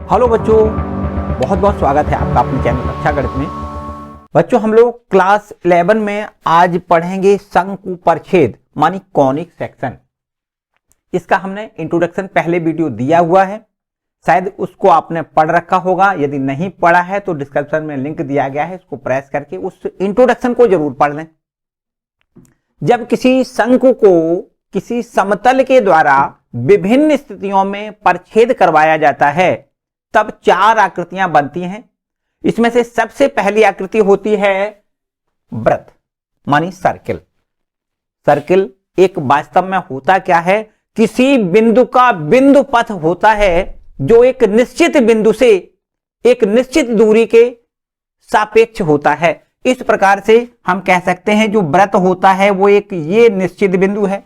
Hello बच्चों, बहुत बहुत स्वागत है आपका अपने चैनल अच्छा गणित में। बच्चों, हम लोग क्लास 11 में आज पढ़ेंगे शंकु परिच्छेद मानी कॉनिक सेक्शन। इसका हमने इंट्रोडक्शन पहले वीडियो दिया हुआ है, शायद उसको आपने पढ़ रखा होगा। यदि नहीं पढ़ा है तो डिस्क्रिप्शन में लिंक दिया गया है, उसको प्रेस करके उस इंट्रोडक्शन को जरूर पढ़ लें। जब किसी शंकु को किसी समतल के द्वारा विभिन्न स्थितियों में परिच्छेद करवाया जाता है तब चार आकृतियां बनती हैं। इसमें से सबसे पहली आकृति होती है वृत्त मानी सर्किल। सर्किल एक वास्तव में होता क्या है, किसी बिंदु का बिंदु पथ होता है जो एक निश्चित बिंदु से एक निश्चित दूरी के सापेक्ष होता है। इस प्रकार से हम कह सकते हैं जो वृत्त होता है वो एक ये निश्चित बिंदु है,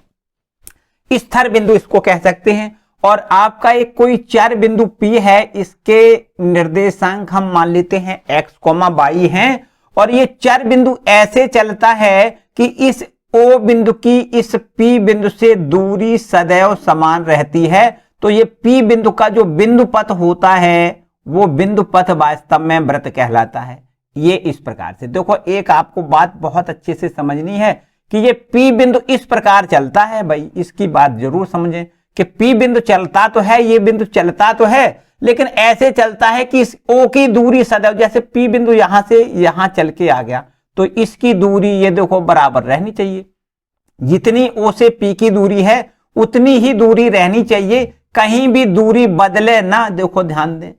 स्थिर बिंदु इसको कह सकते हैं। और आपका एक कोई चर बिंदु P है, इसके निर्देशांक हम मान लेते हैं x, y हैं, और ये चर बिंदु ऐसे चलता है कि इस O बिंदु की इस P बिंदु से दूरी सदैव समान रहती है। तो ये P बिंदु का जो बिंदु पथ होता है वो बिंदु पथ वास्तव में वृत्त कहलाता है। ये इस प्रकार से देखो, एक आपको बात बहुत अच्छे से समझनी है कि ये P बिंदु इस प्रकार चलता है। भाई इसकी बात जरूर समझें कि P बिंदु चलता तो है, ये बिंदु चलता तो है, लेकिन ऐसे चलता है कि इस O की दूरी सदैव, जैसे P बिंदु यहां से यहां चल के आ गया तो इसकी दूरी ये देखो बराबर रहनी चाहिए। जितनी O से P की दूरी है उतनी ही दूरी रहनी चाहिए, कहीं भी दूरी बदले ना। देखो ध्यान दें,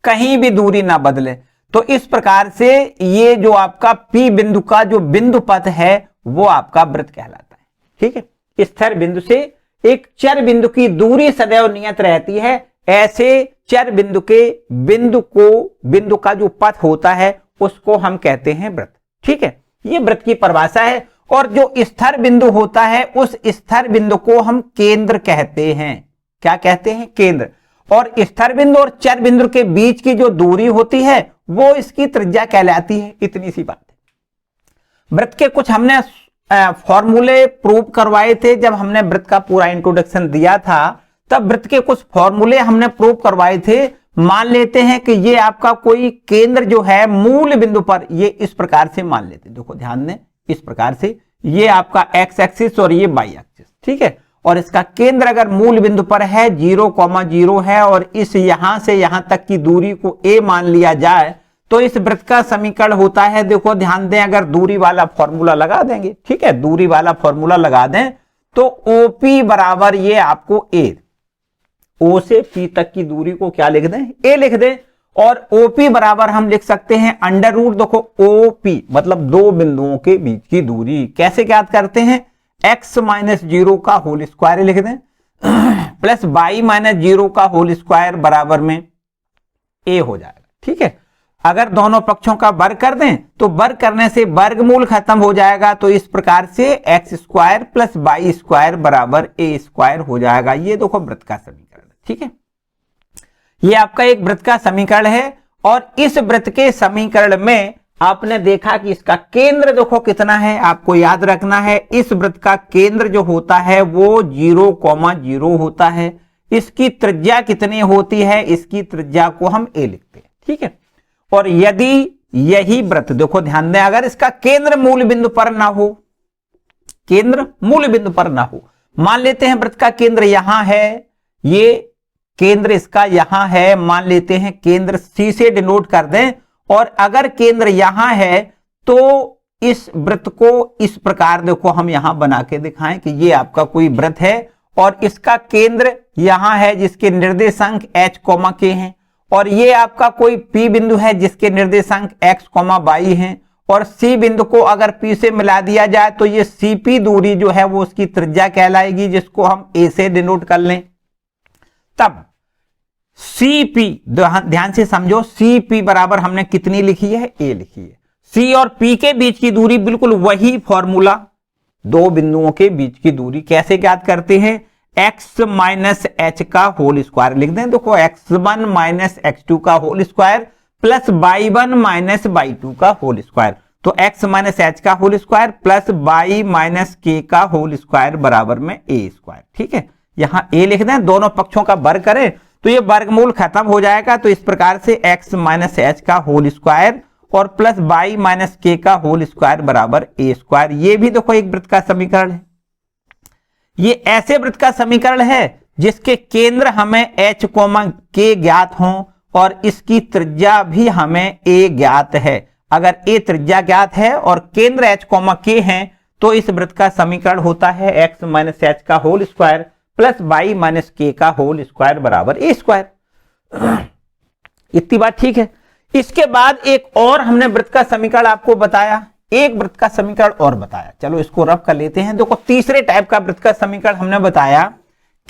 कहीं भी दूरी ना बदले। तो इस प्रकार से ये जो आपका P बिंदु का जो बिंदु पथ है वो आपका वृत्त कहलाता है। ठीक है, स्थिर बिंदु से एक चर बिंदु की दूरी सदैव नियत रहती है, ऐसे चर बिंदु के बिंदु का जो पथ होता है उसको हम कहते हैं वृत्त। ठीक है, ये वृत्त की परिभाषा है। और जो स्थिर बिंदु होता है उस स्थिर बिंदु को हम केंद्र कहते हैं। क्या कहते हैं? केंद्र। और स्थिर बिंदु और चर बिंदु के बीच की जो दूरी होती है वो इसकी त्रिज्या कहलाती है। इतनी सी बात है। वृत्त के कुछ हमने फॉर्मूले प्रूव करवाए थे। जब हमने वृत्त का पूरा इंट्रोडक्शन दिया था तब वृत्त के कुछ फॉर्मूले हमने प्रूव करवाए थे। मान लेते हैं कि ये आपका कोई केंद्र जो है मूल बिंदु पर, ये इस प्रकार से मान लेते हैं। देखो ध्यान दें, इस प्रकार से ये आपका x एक्सिस और ये y एक्सिस। ठीक है, और इसका केंद्र अगर मूल बिंदु पर है 0,0 है और इस यहां से यहां तक की दूरी को a मान लिया जाए तो इस वृत्त का समीकरण होता है। देखो ध्यान दें, अगर दूरी वाला फॉर्मूला लगा देंगे, ठीक है, दूरी वाला फॉर्मूला लगा दें तो OP बराबर ये आपको a, O से P तक की दूरी को क्या लिख दें? a लिख दें। और OP बराबर हम लिख सकते हैं अंडर रूट, देखो OP मतलब दो बिंदुओं के बीच की दूरी। कैसे ज्ञात करते हैं? x माइनस 0 का होल स्क्वायर लिख दें प्लस y माइनस 0 का होल स्क्वायर बराबर में a हो जाएगा। ठीक है, अगर दोनों पक्षों का वर्ग कर दें तो वर्ग करने से वर्गमूल खत्म हो जाएगा। तो इस प्रकार से x square plus y square बराबर a स्क्वायर हो जाएगा। ये देखो वृत्त का समीकरण। ठीक है, ये आपका एक वृत्त का समीकरण है। और इस वृत्त के समीकरण में आपने देखा कि इसका केंद्र देखो कितना है, आपको याद रखना है। इस वृत्त का केंद्र जो होता है वो 0,0 होता है। इसकी त्रिज्या कितनी होती है? इसकी त्रिज्या को हम a लिखते हैं। ठीक है, और यदि यही वृत्त, देखो ध्यान दें, अगर इसका केंद्र मूल बिंदु पर ना हो, केंद्र मूल बिंदु पर ना हो, मान लेते हैं वृत्त का केंद्र यहां है, ये केंद्र इसका यहां है, मान लेते हैं केंद्र C से डिनोट कर दें। और अगर केंद्र यहां है तो इस वृत्त को इस प्रकार देखो हम यहां बना के दिखाएं कि ये आपका कोई वृत्त है और इसका केंद्र यहां है जिसके निर्देशांक h, k हैं। और ये आपका कोई P बिंदु है जिसके निर्देशांक x, y हैं। और C बिंदु को अगर P से मिला दिया जाए तो ये CP दूरी जो है वो उसकी त्रिज्या कहलाएगी, जिसको हम a से डिनोट कर लें। तब CP, ध्यान से समझो, CP बराबर हमने कितनी लिखी है? a लिखी है। C और P के बीच की दूरी बिल्कुल वही फॉर्मूला, दो बिंदुओं के बीच की दूरी कैसे ज्ञात करते हैं? x माइनस h का होल स्क्वायर लिख दें। देखो x1 माइनस x2 का whole square plus y1 minus y2 का होल स्क्वायर। तो x माइनस h का whole square plus y minus k का होल स्क्वायर बराबर में a स्क्वायर। ठीक है, यहां a लिख दें, दोनों पक्षों का वर्ग करें तो ये वर्गमूल खत्म हो जाएगा। तो इस प्रकार से x माइनस एच का होल स्क्वायर और प्लस y माइनस के का होल स्क्वायर बराबर a स्क्वायर। ये भी देखो एक वृत्त का समीकरण है। ये ऐसे वृत्त का समीकरण है जिसके केंद्र हमें h k ज्ञात हों और इसकी त्रिज्या भी हमें a ज्ञात है। अगर a त्रिज्या ज्ञात है और केंद्र h k है तो इस वृत्त का समीकरण होता है x माइनस एच का whole square plus y minus के का होल स्क्वायर बराबर a स्क्वायर। इतनी बात ठीक है। इसके बाद एक और हमने वृत्त का समीकरण आपको बताया, एक वृत्त का समीकरण और बताया। चलो इसको रफ कर लेते हैं। देखो तीसरे टाइप का वृत्त का समीकरण हमने बताया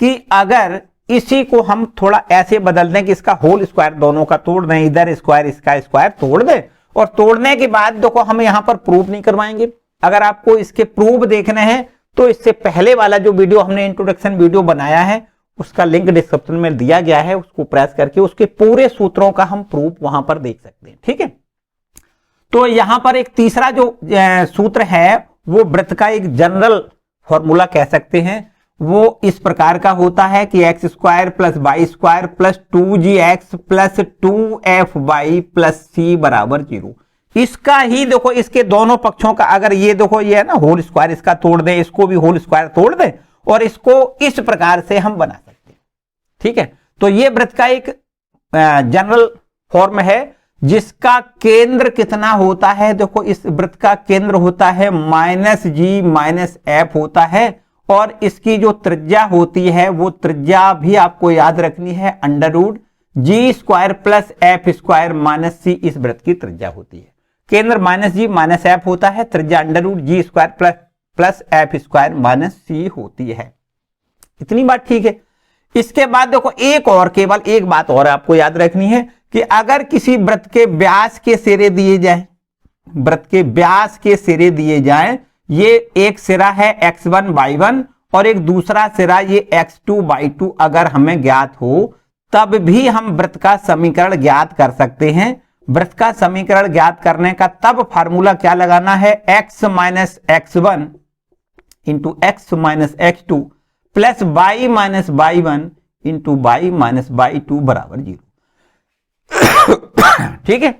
कि अगर इसी को हम थोड़ा ऐसे बदल दें कि इसका होल स्क्वायर दोनों का तोड़ दें, इधर स्क्वायर इसका स्क्वायर तोड़ दें, और तोड़ने के बाद देखो हम यहां पर प्रूफ नहीं करवाएंगे। अगर आपको इसके प्रूफ देखने हैं तो इससे पहले वाला जो वीडियो हमने इंट्रोडक्शन वीडियो बनाया है उसका लिंक डिस्क्रिप्शन में दिया गया है, उसको प्रेस करके उसके पूरे सूत्रों का हम प्रूफ वहां पर देख सकते हैं। ठीक है, तो यहां पर एक तीसरा जो सूत्र है वो वृत्त का एक जनरल फॉर्मूला कह सकते हैं। वो इस प्रकार का होता है कि x square plus Y square plus 2gx plus 2fy plus c बराबर 0। इसका ही देखो इसके दोनों पक्षों का, अगर ये देखो ये है ना होल स्क्वायर, इसका तोड़ दे, इसको भी होल स्क्वायर तोड़ दे और इसको इस प्रकार से हम बना सकते हैं। ठीक है, तो ये वृत्त का एक जनरल फॉर्म है जिसका केंद्र कितना होता है। देखो इस वृत्त का केंद्र होता है -g माइनस एफ होता है और इसकी जो त्रिज्या होती है वो त्रिज्या भी आपको याद रखनी है √g square plus F square minus C इस वृत्त की त्रिज्या होती है। केंद्र -g माइनस एफ होता है, त्रिज्या √g square plus F square minus C होती है। इतनी बात ठीक है। इसके बाद देखो एक और, केवल एक बात और आपको याद रखनी है कि अगर किसी वृत्त के व्यास के सिरे दिए जाए, वृत्त के व्यास के सिरे दिए जाए, ये एक सिरा है x1 y1 और एक दूसरा सिरा ये x2 y2 अगर हमें ज्ञात हो तब भी हम वृत्त का समीकरण ज्ञात कर सकते हैं। वृत्त का समीकरण ज्ञात करने का तब फार्मूला क्या लगाना है, x minus x1 into x minus x2 plus y minus y1 into y minus y2 बराबर 0। ठीक है,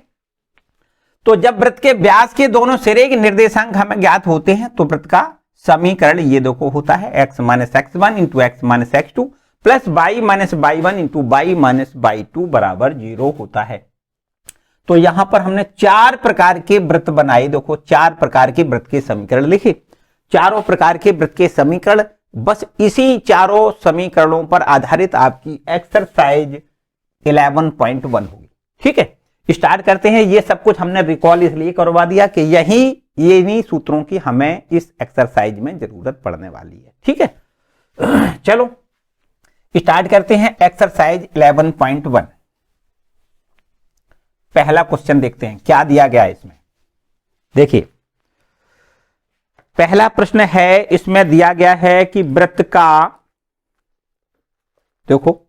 तो जब वृत्त के व्यास के दोनों सिरे के निर्देशांक हमें ज्ञात होते हैं तो वृत्त का समीकरण ये देखो होता है x minus x1 into x minus x2 plus y minus y1 into y minus y2 बराबर 0 होता है। तो यहां पर हमने 4 प्रकार के वृत्त बनाए। देखो 4 प्रकार के वृत्त के समीकरण लिखे। चारों प्रकार के वृत्त के समीकरण बस इसी चारों समीकरणों पर आधारित आपकी एक्सरसाइज 11.1 होगी। ठीक है, स्टार्ट करते हैं। ये सब कुछ हमने रिकॉल इसलिए करवा दिया कि यही सूत्रों की हमें इस एक्सरसाइज में जरूरत पड़ने वाली है। ठीक है, चलो स्टार्ट करते हैं एक्सरसाइज 11.1। पहला क्वेश्चन देखते हैं क्या दिया गया है इसमें। देखिए पहला प्रश्न है, इसमें दिया गया है कि वृत्त का, देखो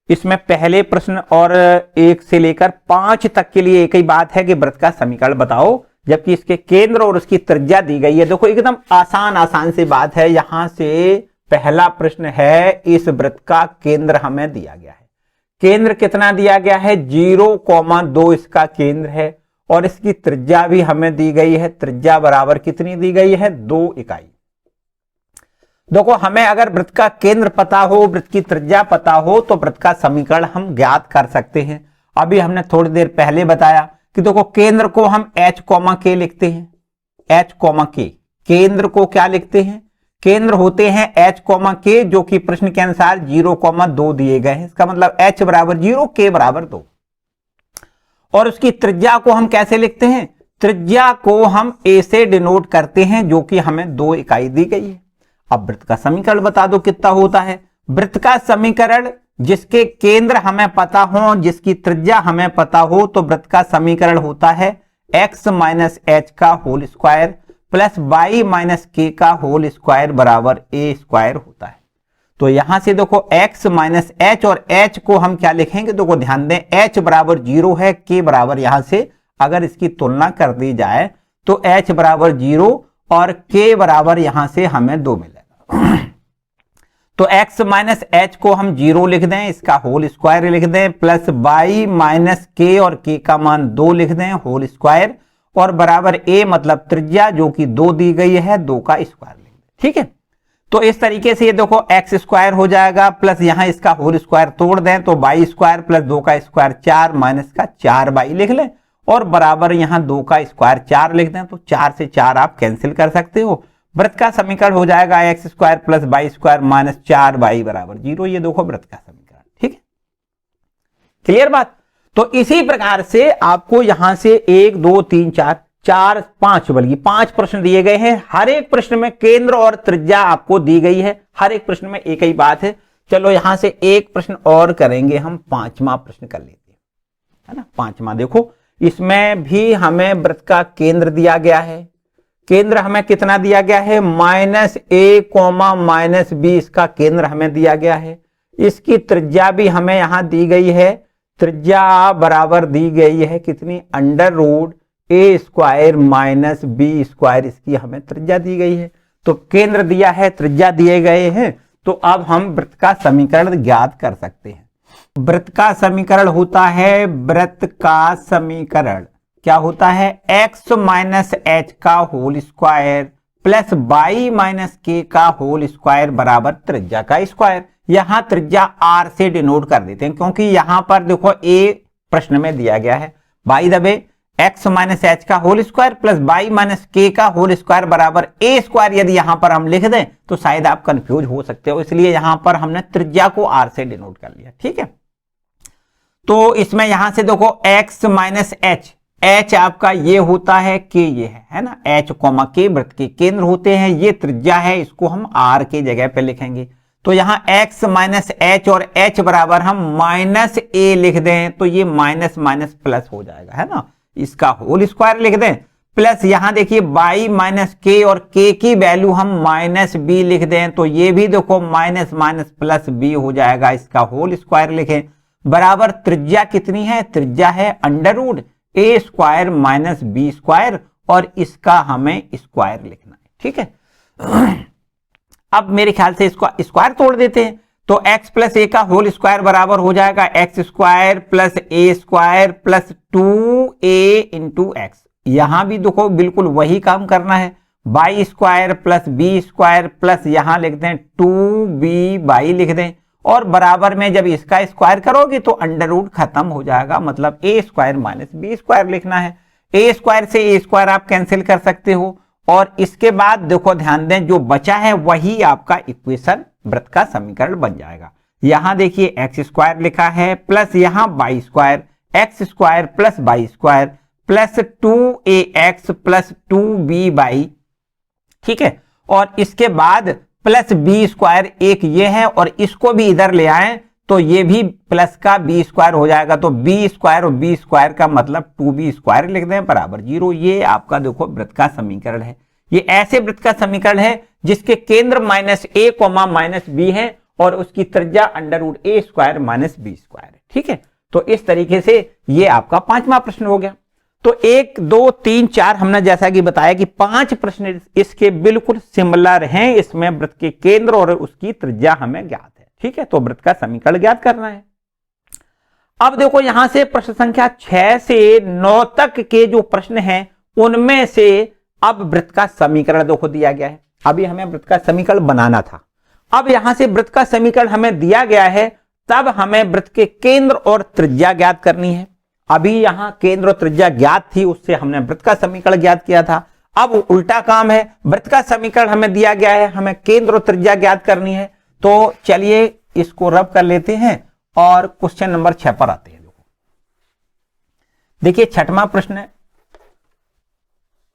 इसमें पहले प्रश्न और 1 से लेकर 5 तक के लिए एक ही बात है कि वृत्त का समीकरण बताओ, जबकि इसके केंद्र और उसकी त्रिज्या दी गई है। देखो एकदम आसान सी बात है। यहां से पहला प्रश्न है, इस वृत्त का केंद्र हमें दिया गया है। केंद्र कितना दिया गया है, 0,2 इसका केंद्र है और इसकी त्रिज्या भी हमें दी गई है। त्रिज्या बराबर कितनी दी गई है, 2 इकाई। देखो हमें अगर वृत्त का केंद्र पता हो, वृत्त की त्रिज्या पता हो तो वृत्त का समीकरण हम ज्ञात कर सकते हैं। अभी हमने थोड़ी देर पहले बताया कि देखो केंद्र को हम h, k लिखते हैं। h, k केंद्र को क्या लिखते हैं, केंद्र होते हैं h, k जो कि प्रश्न के अनुसार 0,2 दिए गए हैं। इसका मतलब h बराबर 0, k बराबर 2। और उसकी त्रिज्या को हम कैसे लिखते हैं, त्रिज्या को हम a से डिनोट करते हैं जो कि हमें 2 इकाई दी गई है। अब वृत्त का समीकरण बता दो कितना होता है। वृत्त का समीकरण जिसके केंद्र हमें पता हो, जिसकी त्रिज्या हमें पता हो, तो वृत्त का समीकरण होता है x माइनस एच का whole square plus y minus के का होल स्क्वायर बराबर a स्क्वायर होता है। तो यहां से देखो x माइनस एच और h को हम क्या लिखेंगे, देखो ध्यान दें h बराबर 0 है, k बराबर यहां से अगर इसकी तुलना कर दी जाए तो h बराबर 0 और k बराबर यहां से हमें 2 मिलेगा। तो x माइनस एच को हम 0 लिख दें, इसका होल स्क्वायर लिख दें, प्लस बाई माइनस के और के का मान 2 लिख दें होल स्क्वायर, और बराबर a मतलब त्रिज्या जो कि 2 दी गई है 2 का स्क्वायर लिख दें। ठीक है, तो इस तरीके से ये देखो एक्स स्क्वायर हो जाएगा, प्लस यहां इसका होल स्क्वायर तोड़ दें तो बाई स्क्वायर प्लस 2 का स्क्वायर 4 माइनस का 4 बाई लिख लें, और बराबर यहां 2 का स्क्वायर 4 लिख दें, तो 4 से 4 आप कैंसिल कर सकते हो। वृत्त का समीकरण हो जाएगा x square plus by square minus 4 by बराबर 0। ये देखो वृत्त का समीकरण। ठीक है, क्लियर बात। तो इसी प्रकार से आपको यहां से 1 2 3 4 5 बल्कि 5 प्रश्न दिए गए हैं। हर एक प्रश्न में केंद्र और त्रिज्या आपको दी गई है, हर एक प्रश्न में एक ही बात है। चलो यहां से एक प्रश्न और करेंगे हम, 5वां प्रश्न कर लेते हैं, है ना। 5वां देखो, इसमें भी हमें वृत्त का केंद्र दिया गया है। केंद्र हमें कितना दिया गया है, -a, -b इसका केंद्र हमें दिया गया है। इसकी त्रिज्या भी हमें यहां दी गई है, त्रिज्या बराबर दी गई है कितनी, √a² माइनस b स्क्वायर, इसकी हमें त्रिज्या दी गई है। तो केंद्र दिया है, त्रिज्या दिए गए हैं, तो अब हम वृत्त का समीकरण ज्ञात कर सकते हैं। वृत्त का समीकरण होता है, वृत्त का समीकरण क्या होता है, x माइनस एच का whole square plus y minus के का होल स्क्वायर बराबर त्रिज्या का स्क्वायर। यहां त्रिज्या r से डिनोट कर देते हैं, क्योंकि यहां पर देखो a प्रश्न में दिया गया है, by the way x minus H का whole square plus y minus के का होल स्क्वायर बराबर a स्क्वायर। यदि यहां पर हम लिख दें तो शायद आप कंफ्यूज हो सकते हो, इसलिए यहां पर हमने त्रिज्या को r से डिनोट कर लिया। ठीक है, तो इसमें यहां से देखो x माइनस एच, h आपका ये होता है कि ये है ना, h कॉमा के वृत्त के केंद्र होते हैं, ये त्रिज्या है, इसको हम r के जगह पे लिखेंगे। तो यहां x माइनस एच और h बराबर हम माइनस a लिख दें तो ये माइनस माइनस प्लस हो जाएगा, है ना, इसका होल स्क्वायर लिख दें, प्लस यहां देखिए बाई माइनस के और k की वैल्यू हम माइनस b लिख दें तो ये भी देखो माइनस माइनस प्लस b हो जाएगा, इसका होल स्क्वायर लिखें, बराबर त्रिज्या कितनी है, त्रिज्या है √a² माइनस b स्क्वायर, और इसका हमें स्क्वायर लिखना है। ठीक है, अब मेरे ख्याल से इसको स्क्वायर तोड़ देते हैं, तो x प्लस a का होल स्क्वायर बराबर हो जाएगा x² plus a² plus 2a into x. यहां भी देखो बिल्कुल वही काम करना है, y square plus b square plus यहां लिख दें 2b बाई लिख दें, और बराबर में जब इसका स्क्वायर करोगे तो अंडर रूट खत्म हो जाएगा, मतलब a² माइनस b स्क्वायर लिखना है। a² से a² आप कैंसिल कर सकते हो, और इसके बाद देखो ध्यान दें जो बचा है वही आपका इक्वेशन वृत्त का समीकरण बन जाएगा। यहां देखिए x² लिखा है प्लस यहां y² x² plus y² plus 2ax plus 2b by, ठीक है, और इसके बाद प्लस b² एक ये है, और इसको भी इधर ले आए तो ये भी प्लस का b² हो जाएगा, तो b² और b² का मतलब 2b² लिख दें बराबर 0। ये आपका देखो वृत्त का समीकरण है। ये ऐसे वृत्त का समीकरण है जिसके केंद्र -a, -b है और उसकी त्रिज्या √a² माइनस b² है। ठीक है, तो इस तरीके से ये आपका 5वां प्रश्न हो गया। तो 1 2 3 4 हमने जैसा कि बताया कि 5 प्रश्न इसके बिल्कुल सिमिलर हैं, इसमें वृत्त के केंद्र और उसकी त्रिज्या हमें ज्ञात है। ठीक है, तो वृत्त का समीकरण ज्ञात करना है। अब देखो यहां से प्रश्न संख्या 6 से 9 तक के जो प्रश्न हैं उनमें से अब वृत्त का समीकरण देखो दिया गया है। अभी हमें वृत्त का समीकरण बनाना था, अब यहां से वृत्त का समीकरण हमें दिया गया है, तब हमें वृत्त के केंद्र और त्रिज्या ज्ञात करनी है। अभी यहां केंद्र और त्रिज्या ज्ञात थी, उससे हमने वृत्त का समीकरण ज्ञात किया था। अब उल्टा काम है, वृत्त का समीकरण हमें दिया गया है, हमें केंद्र और त्रिज्या ज्ञात करनी है। तो चलिए इसको रब कर लेते हैं और क्वेश्चन नंबर 6 पर आते हैं। देखिए 6वां प्रश्न है।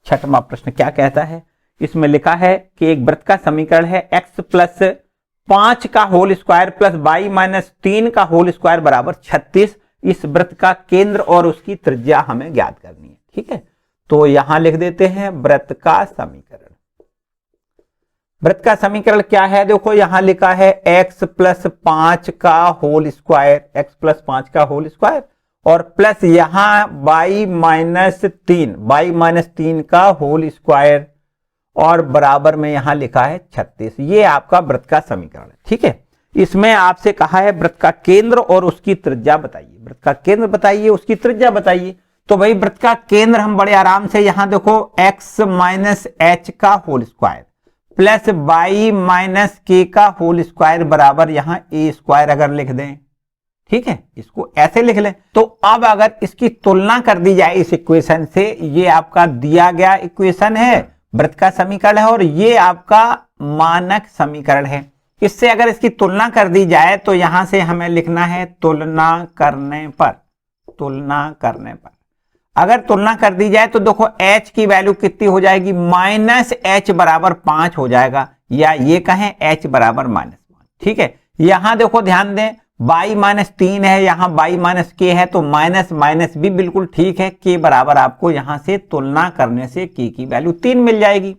6वां प्रश्न क्या कहता है, इसमें लिखा है कि एक वृत्त का समीकरण है x प्लस 5 का whole square plus y minus 3 का होल स्क्वायर बराबर 36। इस वृत्त का केंद्र और उसकी त्रिज्या हमें ज्ञात करनी है। ठीक है, तो यहां लिख देते हैं वृत्त का समीकरण। वृत्त का समीकरण क्या है, देखो यहां लिखा है x प्लस 5 का होल स्क्वायर, x प्लस 5 का होल स्क्वायर और प्लस यहां y माइनस 3 का होल स्क्वायर, और बराबर में यहां लिखा है 36। ये आपका वृत्त का समीकरण है। ठीक है, इसमें आपसे कहा है वृत्त का केंद्र और उसकी त्रिज्या बताइए। वृत्त का केंद्र बताइए, उसकी त्रिज्या बताइए। तो भाई वृत्त का केंद्र हम बड़े आराम से यहां देखो x माइनस एच का whole square plus y minus के का होल स्क्वायर बराबर यहां ए स्क्वायर अगर लिख दें, ठीक है, इसको ऐसे लिख लें। तो अब अगर इसकी तुलना कर दी जाए इस इक्वेशन से, ये आपका दिया गया इक्वेशन है, वृत्त का समीकरण है, और ये आपका मानक समीकरण है। इससे अगर इसकी तुलना कर दी जाए तो यहां से हमें लिखना है तुलना करने पर। अगर तुलना कर दी जाए तो देखो h की वैल्यू कितनी हो जाएगी, माइनस एच बराबर 5 हो जाएगा, या ये कहें h बराबर -5। ठीक है, यहां देखो ध्यान दें y माइनस 3 है, यहां y माइनस के है, तो माइनस माइनस भी बिल्कुल ठीक है। k बराबर आपको यहां से तुलना करने से k की वैल्यू 3 मिल जाएगी।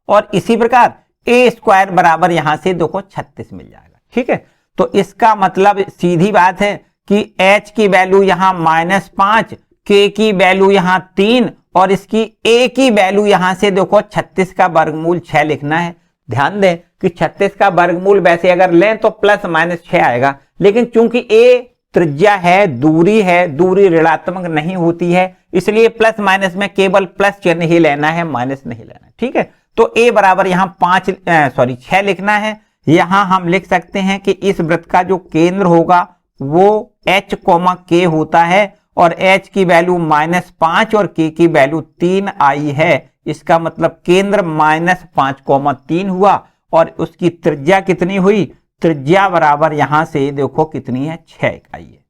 और इसी प्रकार a स्क्वायर बराबर यहां से देखो 36 मिल जाएगा। ठीक है, तो इसका मतलब सीधी बात है कि h की वैल्यू यहां -5, k की वैल्यू यहां 3 और इसकी a की वैल्यू यहां से देखो 36 का वर्गमूल 6 लिखना है। ध्यान दें कि 36 का वर्गमूल वैसे अगर लें तो प्लस माइनस 6 आएगा, लेकिन चूंकि a त्रिज्या है, दूरी ऋणात्मक नहीं होती है, इसलिए प्लस माइनस में केवल प्लस चिन्ह ही लेना है, माइनस नहीं लेना। ठीक है, तो a बराबर यहां 6 लिखना है। यहां हम लिख सकते हैं कि इस वृत्त का जो केंद्र होगा वो h, k होता है, और h की वैल्यू -5 और k की वैल्यू 3 आई है। इसका मतलब केंद्र -5, 3 हुआ, और उसकी त्रिज्या कितनी हुई, त्रिज्या बराबर यहां से देखो कितनी है, 6 इकाई है।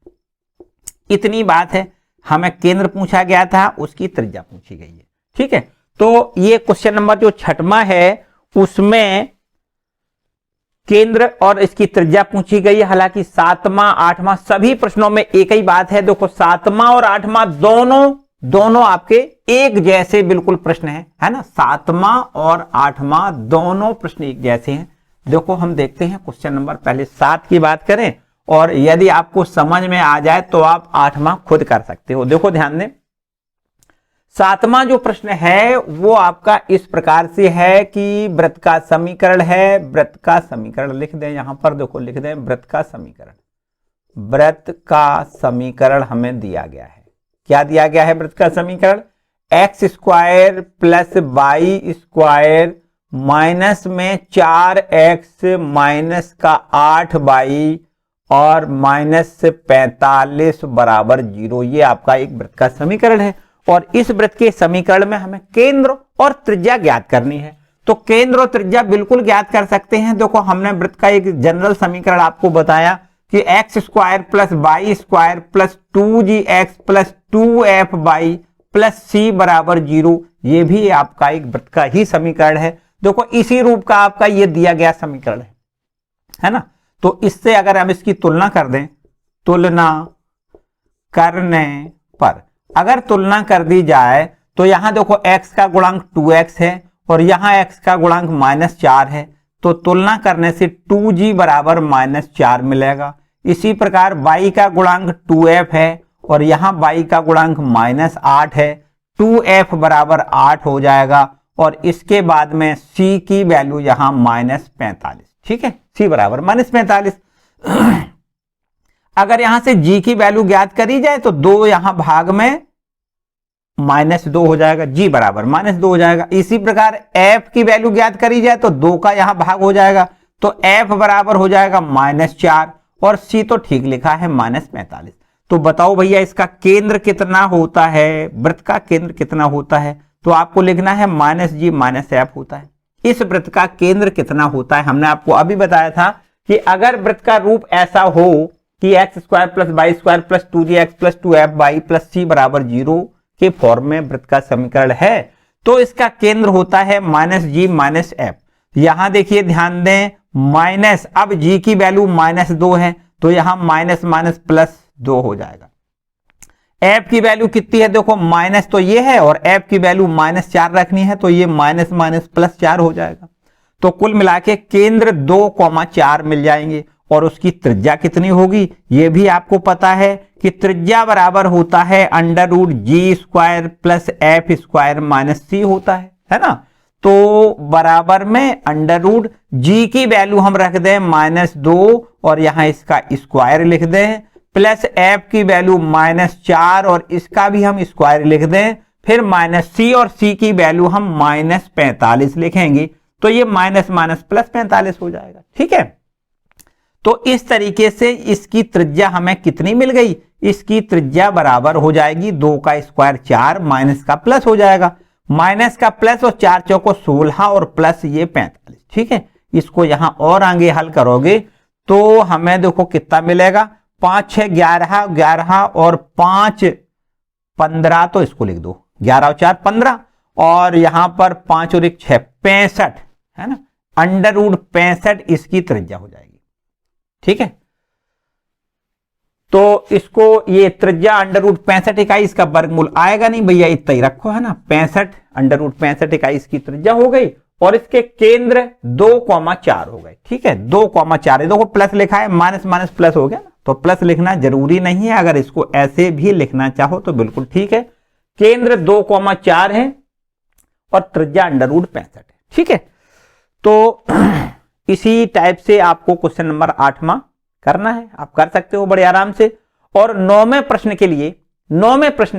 इतनी बात है, हमें केंद्र पूछा गया था, उसकी त्रिज्या पूछी गई है। ठीक है, तो ये क्वेश्चन नंबर जो 6वां है उसमें केंद्र और इसकी त्रिज्या पूछी गई है। हालांकि 7वां 8वां सभी प्रश्नों में एक ही बात है, देखो 7वां और 8वां दोनों आपके एक जैसे बिल्कुल प्रश्न है ना। 7वां और 8वां दोनों प्रश्न एक जैसे हैं। देखो हम देखते हैं क्वेश्चन नंबर पहले 7 की बात करें, और यदि आपको समझ में आ जाए तो आप 8वां खुद कर सकते हो। देखो ध्यान दें, 7वां जो प्रश्न है वो आपका इस प्रकार से है कि वृत्त का समीकरण है। वृत्त का समीकरण लिख दें, यहां पर देखो लिख दें वृत्त का समीकरण। वृत्त का समीकरण हमें दिया गया है। क्या दिया गया है वृत्त का समीकरण, x square plus y square minus में 4x माइनस का 8y और माइनस 45 बराबर 0। ये आपका एक वृत्त का समीकरण है, और इस वृत्त के समीकरण में हमें केंद्र और त्रिज्या ज्ञात करनी है। तो केंद्र और त्रिज्या बिल्कुल ज्ञात कर सकते हैं। देखो हमने वृत्त का एक जनरल समीकरण आपको बताया कि x square plus y square plus 2gx plus 2fy plus c बराबर 0, ये भी आपका एक वृत्त का ही समीकरण है। देखो इसी रूप का आपका ये दिया गया समीकरण है ना। तो इससे अगर हम इसकी तुलना कर दें, तुलना करने पर अगर तुलना कर दी जाए तो यहां देखो x का गुणांक 2x है और यहां x का गुणांक -4 है, तो तुलना करने से 2g बराबर -4 मिलेगा। इसी प्रकार y का गुणांक 2f है और यहां y का गुणांक -8 है, 2f बराबर 8 हो जाएगा, और इसके बाद में c की वैल्यू यहां -45। ठीक है, c बराबर -45। अगर यहां से g की वैल्यू ज्ञात करी जाए तो 2 यहां भाग में -2 हो जाएगा, g बराबर -2 हो जाएगा। इसी प्रकार f की वैल्यू ज्ञात करी जाए तो 2 का यहां भाग हो जाएगा, तो f बराबर हो जाएगा -4, और c तो ठीक लिखा है -45। तो बताओ भैया इसका केंद्र कितना होता है, वृत्त का केंद्र कितना होता है, तो आपको लिखना है -g -f होता है। इस वृत्त का केंद्र कितना होता है, हमने आपको अभी बताया था कि अगर वृत्त का रूप ऐसा हो कि x square plus y square plus 2gx plus 2fy plus c बराबर 0 के फॉर्म में वृत्त का समीकरण है, तो इसका केंद्र होता है -g -f। यहां देखिए ध्यान दें, माइनस, अब g की वैल्यू -2 है तो यहां माइनस माइनस प्लस 2 हो जाएगा। f की वैल्यू कितनी है, देखो माइनस तो ये है और f की वैल्यू -4 रखनी है, तो ये माइनस माइनस प्लस 4 हो जाएगा। तो कुल मिला के केंद्र 2,4 मिल जाएंगे, और उसकी त्रिज्या कितनी होगी ये भी आपको पता है कि त्रिज्या बराबर होता है √g² प्लस f² - c होता है ना। तो बराबर में अंडर रूट जी की वैल्यू हम रख दें -2 और यहां इसका स्क्वायर लिख दें, प्लस एफ की वैल्यू -4 और इसका भी हम स्क्वायर लिख दें, फिर -c और c की वैल्यू हम -45 लिखेंगे, तो ये माइनस माइनस प्लस 45 हो जाएगा। ठीक है, तो इस तरीके से इसकी त्रिज्या हमें कितनी मिल गई, इसकी त्रिज्या बराबर हो जाएगी 2 का स्क्वायर 4 माइनस का प्लस हो जाएगा, माइनस का प्लस और 4 चौको 16 और प्लस ये 45। ठीक है, इसको यहां और आगे हल करोगे तो हमें देखो कितना मिलेगा, 5 6 11 11 और 5 15, तो इसको लिख दो 11 और 4 15 और यहां पर 5 और 1 6 65 है ना, अंडर रूट 65 इसकी त्रिज्या हो जाएगी। ठीक है, तो इसको ये त्रिज्या अंडर रूट 65 इकाई, इसका वर्गमूल आएगा नहीं भैया, इतना ही रखो है ना, 65 अंडर रूट 65 इकाई इसकी त्रिज्या हो गई और इसके केंद्र 2,4 हो गए। ठीक है, 2,4 देखो प्लस लिखा है, माइनस माइनस प्लस हो गया ना, तो प्लस लिखना जरूरी नहीं है, अगर इसको ऐसे भी लिखना चाहो तो बिल्कुल ठीक है। केंद्र 2,4 है और त्रिज्या अंडर रूट 65 है। ठीक है, तो इसी टाइप से आपको क्वेश्चन नंबर 8वां करना है, आप कर सकते हो बड़े आराम से। और 9वें प्रश्न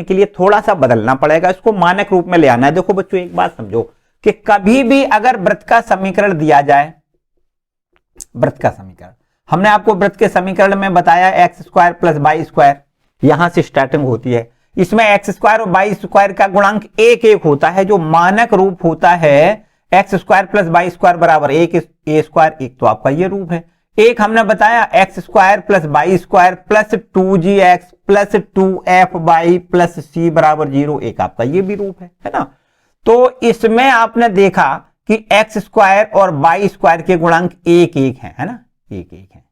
के लिए थोड़ा सा बदलना पड़ेगा, इसको मानक रूप में ले आना है। देखो बच्चों एक बात समझो कि कभी भी अगर वृत्त का समीकरण दिया जाए, वृत्त का समीकरण हमने आपको वृत्त के समीकरण में बताया x square plus Y square, यहां से स्टार्टिंग होती है, इसमें एक्स स्क्वायर और वाई स्क्वायर का गुणांक 1 1 होता है, जो मानक रूप होता है x square plus Y square बराबर 1 ए स्क्वायर, एक तो आपका ये रूप है। एक हमने बताया x square plus Y square plus 2gx plus 2fy plus c बराबर 0, एक आपका ये भी रूप है ना। तो इसमें आपने देखा कि एक्स स्क्वायर और वाई स्क्वायर के गुणांक 1 1 है ना, 1 1 है,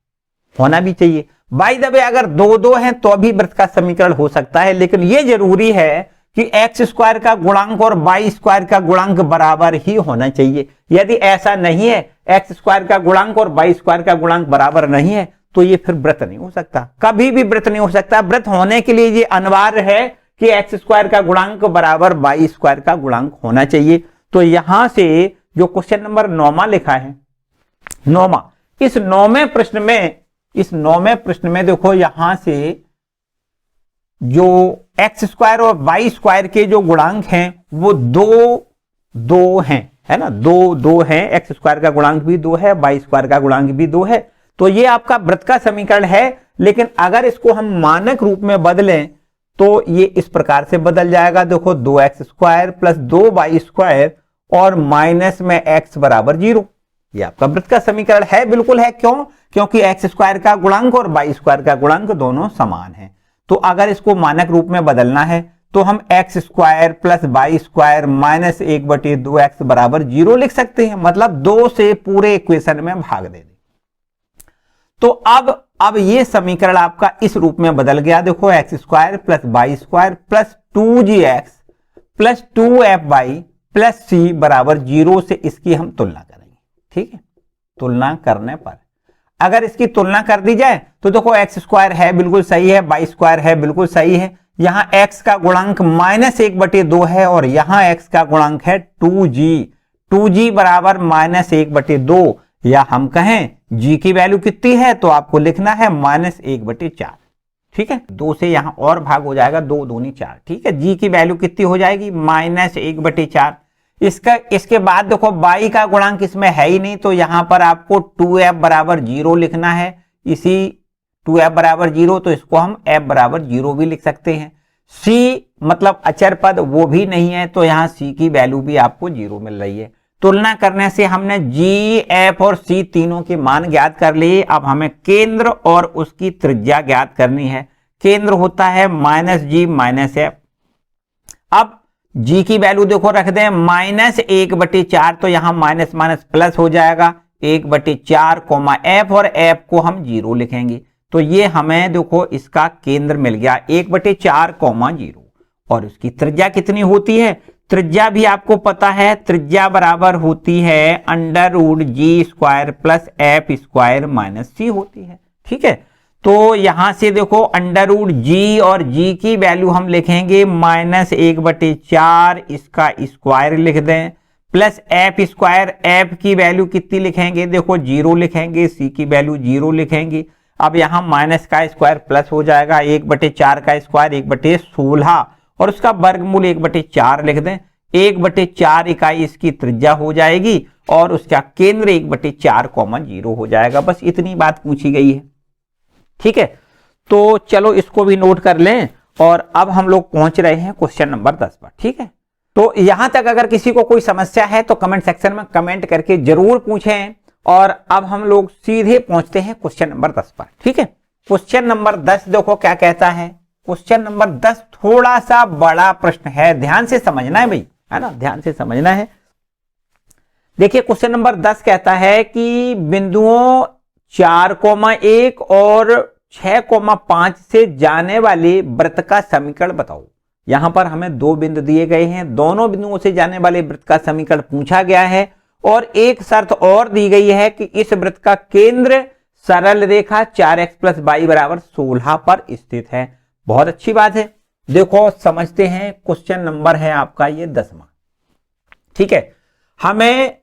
होना भी चाहिए। बाय द वे अगर 2 2 हैं तो भी वृत्त का समीकरण हो सकता है, लेकिन यह जरूरी है कि एक्स स्क्वायर का गुणांक और वाई स्क्वायर का गुणांक बराबर ही होना चाहिए। यदि ऐसा नहीं है, एक्स स्क्वायर का गुणांक और वाई स्क्वायर का गुणांक बराबर नहीं है, तो ये फिर वृत्त नहीं हो सकता, कभी भी वृत्त नहीं हो सकता। वृत्त होने के लिए ये अनिवार्य है कि एक्स स्क्वायर का गुणांक बराबर वाई स्क्वायर का गुणांक होना चाहिए। तो यहां से जो क्वेश्चन नंबर 9वां लिखा है, 9वां, इस 9वें प्रश्न में देखो यहां से जो एक्स स्क्वायर और वाई स्क्वायर के जो गुणांक हैं वो 2 2 हैं, है ना, 2 2 हैं, एक्स स्क्वायर का गुणांक भी 2 है, वाई स्क्वायर का गुणांक भी 2 है। तो ये आपका वृत्त का समीकरण है, लेकिन अगर इसको हम मानक रूप में बदलें तो ये इस प्रकार से बदल जाएगा। देखो 2x square plus 2y square और माइनस में x बराबर 0, ये आपका वृत्त का समीकरण है, बिल्कुल है। क्यों? क्योंकि एक्स स्क्वायर का गुणांक और वाई स्क्वायर का गुणांक दोनों समान है। तो अगर इसको मानक रूप में बदलना है तो हम x square plus Y square minus 1/2x बराबर 0 लिख सकते हैं, मतलब 2 से पूरे इक्वेशन में भाग दे दें। तो अब ये समीकरण आपका इस रूप में बदल गया। देखो x square plus Y square plus 2gx plus 2fy plus c बराबर 0 से इसकी हम तुलना करेंगे। ठीक है, तुलना करने पर अगर इसकी तुलना कर दी जाए तो देखो एक्स स्क्वायर है बिल्कुल सही है, वाई स्क्वायर है बिल्कुल सही है, यहां x का गुणांक -1/2 है और यहां x का गुणांक है 2g बराबर -1/2, या हम कहें g की वैल्यू कितनी है तो आपको लिखना है -1/4। ठीक है, 2 से यहां और भाग हो जाएगा, 2 दूनी 4। ठीक है, g की वैल्यू कितनी हो जाएगी -1/4। इसके बाद देखो y का गुणांक इसमें है ही नहीं, तो यहां पर आपको 2f बराबर 0 लिखना है। इसी 2f बराबर 0, तो इसको हम f बराबर 0 भी लिख सकते हैं। c मतलब अचर पद वो भी नहीं है, तो यहां c की वैल्यू भी आपको 0 मिल रही है। तुलना करने से हमने g, f और c तीनों के मान ज्ञात कर लिए। अब हमें केंद्र और उसकी त्रिज्या ज्ञात करनी है। केंद्र होता है -g -f। अब g की वैल्यू देखो रख दें -1/4, तो यहां माइनस माइनस प्लस हो जाएगा 1/4, f और f को हम 0 लिखेंगे। तो ये हमें देखो इसका केंद्र मिल गया 1/4, 0। और उसकी त्रिज्या कितनी होती है? त्रिज्या भी आपको पता है, त्रिज्या बराबर होती है √g² plus f square minus c होती है। ठीक है, तो यहां से देखो √g और g की वैल्यू हम लिखेंगे -1/4, इसका स्क्वायर लिख दें, प्लस एफ स्क्वायर, एफ की वैल्यू कितनी लिखेंगे, देखो 0 लिखेंगे, सी की वैल्यू 0 लिखेंगे। अब यहां माइनस का स्क्वायर प्लस हो जाएगा, 1/4 का स्क्वायर 1/16 और उसका वर्गमूल 1/4 लिख दें। 1/4 इकाई इसकी त्रिज्या हो जाएगी और उसका केंद्र 1/4, 0 हो जाएगा। बस इतनी बात पूछी गई है, ठीक है। तो चलो इसको भी नोट कर लें और अब हम लोग पहुंच रहे हैं क्वेश्चन नंबर 10 पर, ठीक है। तो यहां तक अगर किसी को कोई समस्या है तो कमेंट सेक्शन में कमेंट करके जरूर पूछें। और अब हम लोग सीधे पहुंचते हैं क्वेश्चन नंबर 10 पर, ठीक है। क्वेश्चन नंबर 10 देखो क्या कहता है। क्वेश्चन नंबर 10 थोड़ा सा बड़ा प्रश्न है, ध्यान से समझना है भाई, है ना, ध्यान से समझना है। देखिए क्वेश्चन नंबर 10 कहता है कि बिंदुओं 4,1 और 6,5 से जाने वाले वृत्त का समीकरण बताओ। यहां पर हमें दो बिंदु दिए गए हैं, दोनों बिंदुओं से जाने वाले वृत्त का समीकरण पूछा गया है और एक शर्त और दी गई है कि इस वृत्त का केंद्र सरल रेखा 4x + y = 16 पर स्थित है। बहुत अच्छी बात है। देखो समझते हैं, क्वेश्चन नंबर है आपका ये 10वां, ठीक है। हमें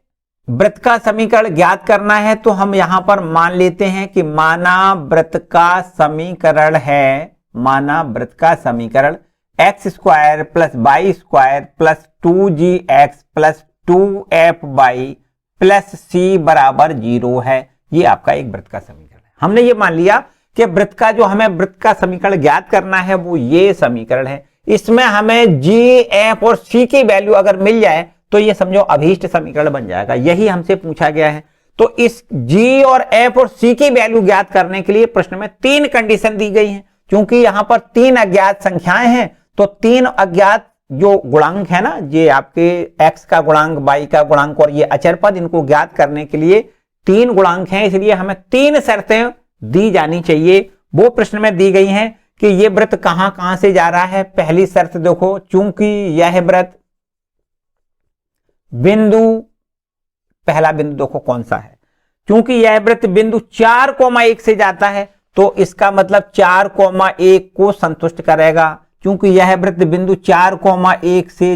वृत्त का समीकरण ज्ञात करना है तो हम यहां पर मान लेते हैं कि माना वृत्त का समीकरण है, माना वृत्त का समीकरण x² + y² + 2gx + 2fy + c = 0 है। ये आपका एक वृत्त का समीकरण है। हमने ये मान लिया कि वृत्त का जो हमें वृत्त का समीकरण ज्ञात करना है वो ये समीकरण है। इसमें हमें g, f और c की वैल्यू अगर मिल जाए तो ये समझो अभीष्ट समीकरण बन जाएगा। यही हमसे पूछा गया है। तो इस g और f और c की वैल्यू ज्ञात करने के लिए प्रश्न में 3 कंडीशन दी गई हैं। क्योंकि यहां पर 3 अज्ञात संख्याएं हैं तो 3 अज्ञात जो गुणांक है ना, ये आपके x का गुणांक, y का गुणांक और ये अचर पद, इनको ज्ञात करने के लिए 3 गुणांक हैं। इसलिए हमें 3 शर्तें दी जानी चाहिए, वो प्रश्न में दी गई हैं कि ये वृत्त कहां से जा रहा है। पहली शर्त देखो, चूंकि यह वृत्त बिंदु, पहला बिंदु देखो कौन सा है, क्योंकि यह वृत्त बिंदु 4,1 से जाता है तो इसका मतलब 4,1 को संतुष्ट करेगा। क्योंकि यह वृत्त बिंदु 4,1 से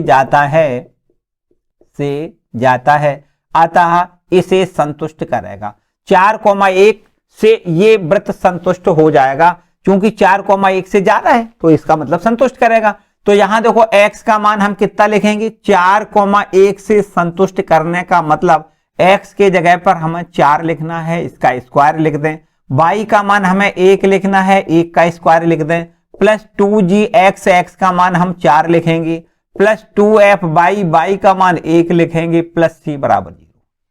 जाता है अतः इसे संतुष्ट करेगा। 4,1 से ये वृत्त संतुष्ट हो जाएगा, क्योंकि 4,1 से जा रहा है तो इसका मतलब संतुष्ट करेगा। तो यहां देखो x का मान हम कितना लिखेंगे, 4,1 से संतुष्ट करने का मतलब x के जगह पर हमें 4 लिखना है, इसका स्क्वायर लिख दें। y का मान हमें 1 लिखना है, 1 का स्क्वायर लिख दें, प्लस 2gx, x का मान हम 4 लिखेंगे, प्लस 2fy, y का मान 1 लिखेंगे, प्लस c = 0।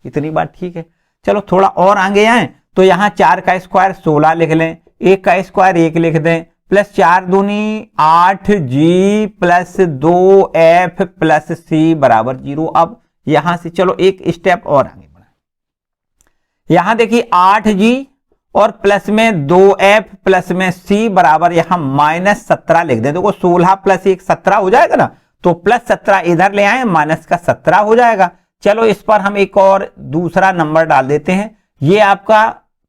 इतनी बात ठीक है। चलो थोड़ा और आगे आए तो यहां 4 का स्क्वायर 16 लिख लें, 1 का स्क्वायर 1 लिख दें, प्लस 4 दूनी 8g plus 2f plus c = 0। अब यहां से चलो एक स्टेप और आगे बढ़ाएं। यहां देखिए 8g और प्लस में 2f प्लस में c बराबर यहां -17 लिख दें। देखो 16 + 1 17 हो जाएगा ना, तो प्लस 17 इधर ले आए, माइनस का 17 हो जाएगा। चलो इस पर हम एक और दूसरा नंबर डाल देते हैं। ये आपका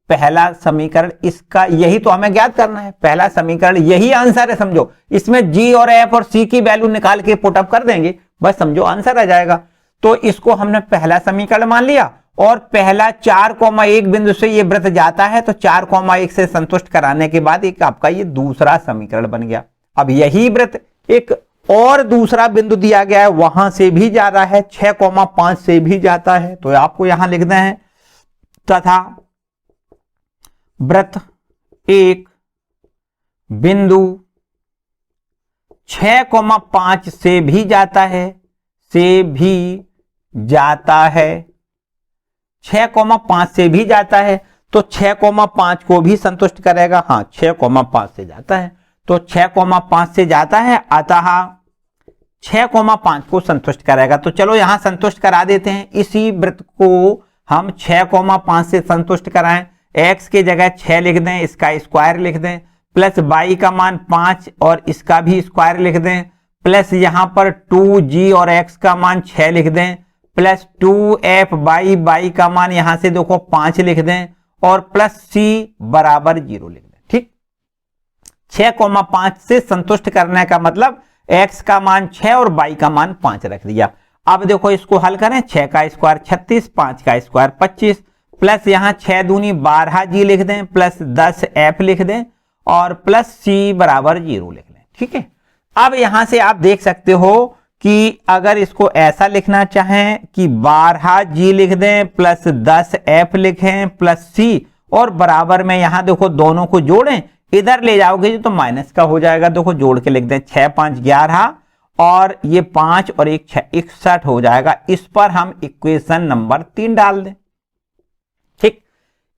पहला समीकरण, इसका यही तो हमें ज्ञात करना है, पहला समीकरण यही आंसर है। समझो इसमें g और f और c की वैल्यू निकाल के पुटअप कर देंगे, बस समझो आंसर आ जाएगा। तो इसको हमने पहला समीकरण मान लिया और पहला 4,1 बिंदु से ये वृत्त जाता है तो 4,1 से संतुष्ट कराने के बाद एक आपका ये दूसरा समीकरण बन गया। अब यही वृत्त एक और दूसरा बिंदु दिया गया है, वहां से भी जा रहा है, 6,5 से भी जाता है, तो आपको यहां लिखना है तथा वृत्त एक बिंदु 6,5 से भी जाता है, 6,5 से भी जाता है तो 6,5 को भी संतुष्ट करेगा। हाँ 6,5 से जाता है तो 6,5 से जाता है अतः 6,5 को संतुष्ट करेगा। तो चलो यहां संतुष्ट करा देते हैं। इसी वृत्त को हम 6,5 से संतुष्ट कराएं, x के जगह 6 लिख दें, इसका स्क्वायर लिख दें, प्लस y का मान 5 और इसका भी स्क्वायर लिख दें, प्लस यहां पर 2g और x का मान 6 लिख दें, प्लस 2fy, y का मान यहां से देखो 5 लिख दें और प्लस c = 0 लिख दें। ठीक, 6,5 से संतुष्ट करने का मतलब x का मान 6 और y का मान 5 रख दिया। अब देखो इसको हल करें, 6 का स्क्वायर 36, 5 का स्क्वायर 25, प्लस यहां 6 दूनी 12 जी लिख दें, प्लस 10 एफ लिख दें और प्लस सी बराबर 0 लिख लें। ठीक है, अब यहां से आप देख सकते हो कि अगर इसको ऐसा लिखना चाहें कि 12 जी लिख दें प्लस 10 एफ लिखें प्लस सी और बराबर में यहां देखो दोनों को जोड़ें, इधर ले जाओगे तो माइनस का हो जाएगा। देखो जोड़ के लिख दें, 6 5 11 और ये 5 और 1 6 61 हो जाएगा। इस पर हम इक्वेशन नंबर 3 डाल दें। ठीक,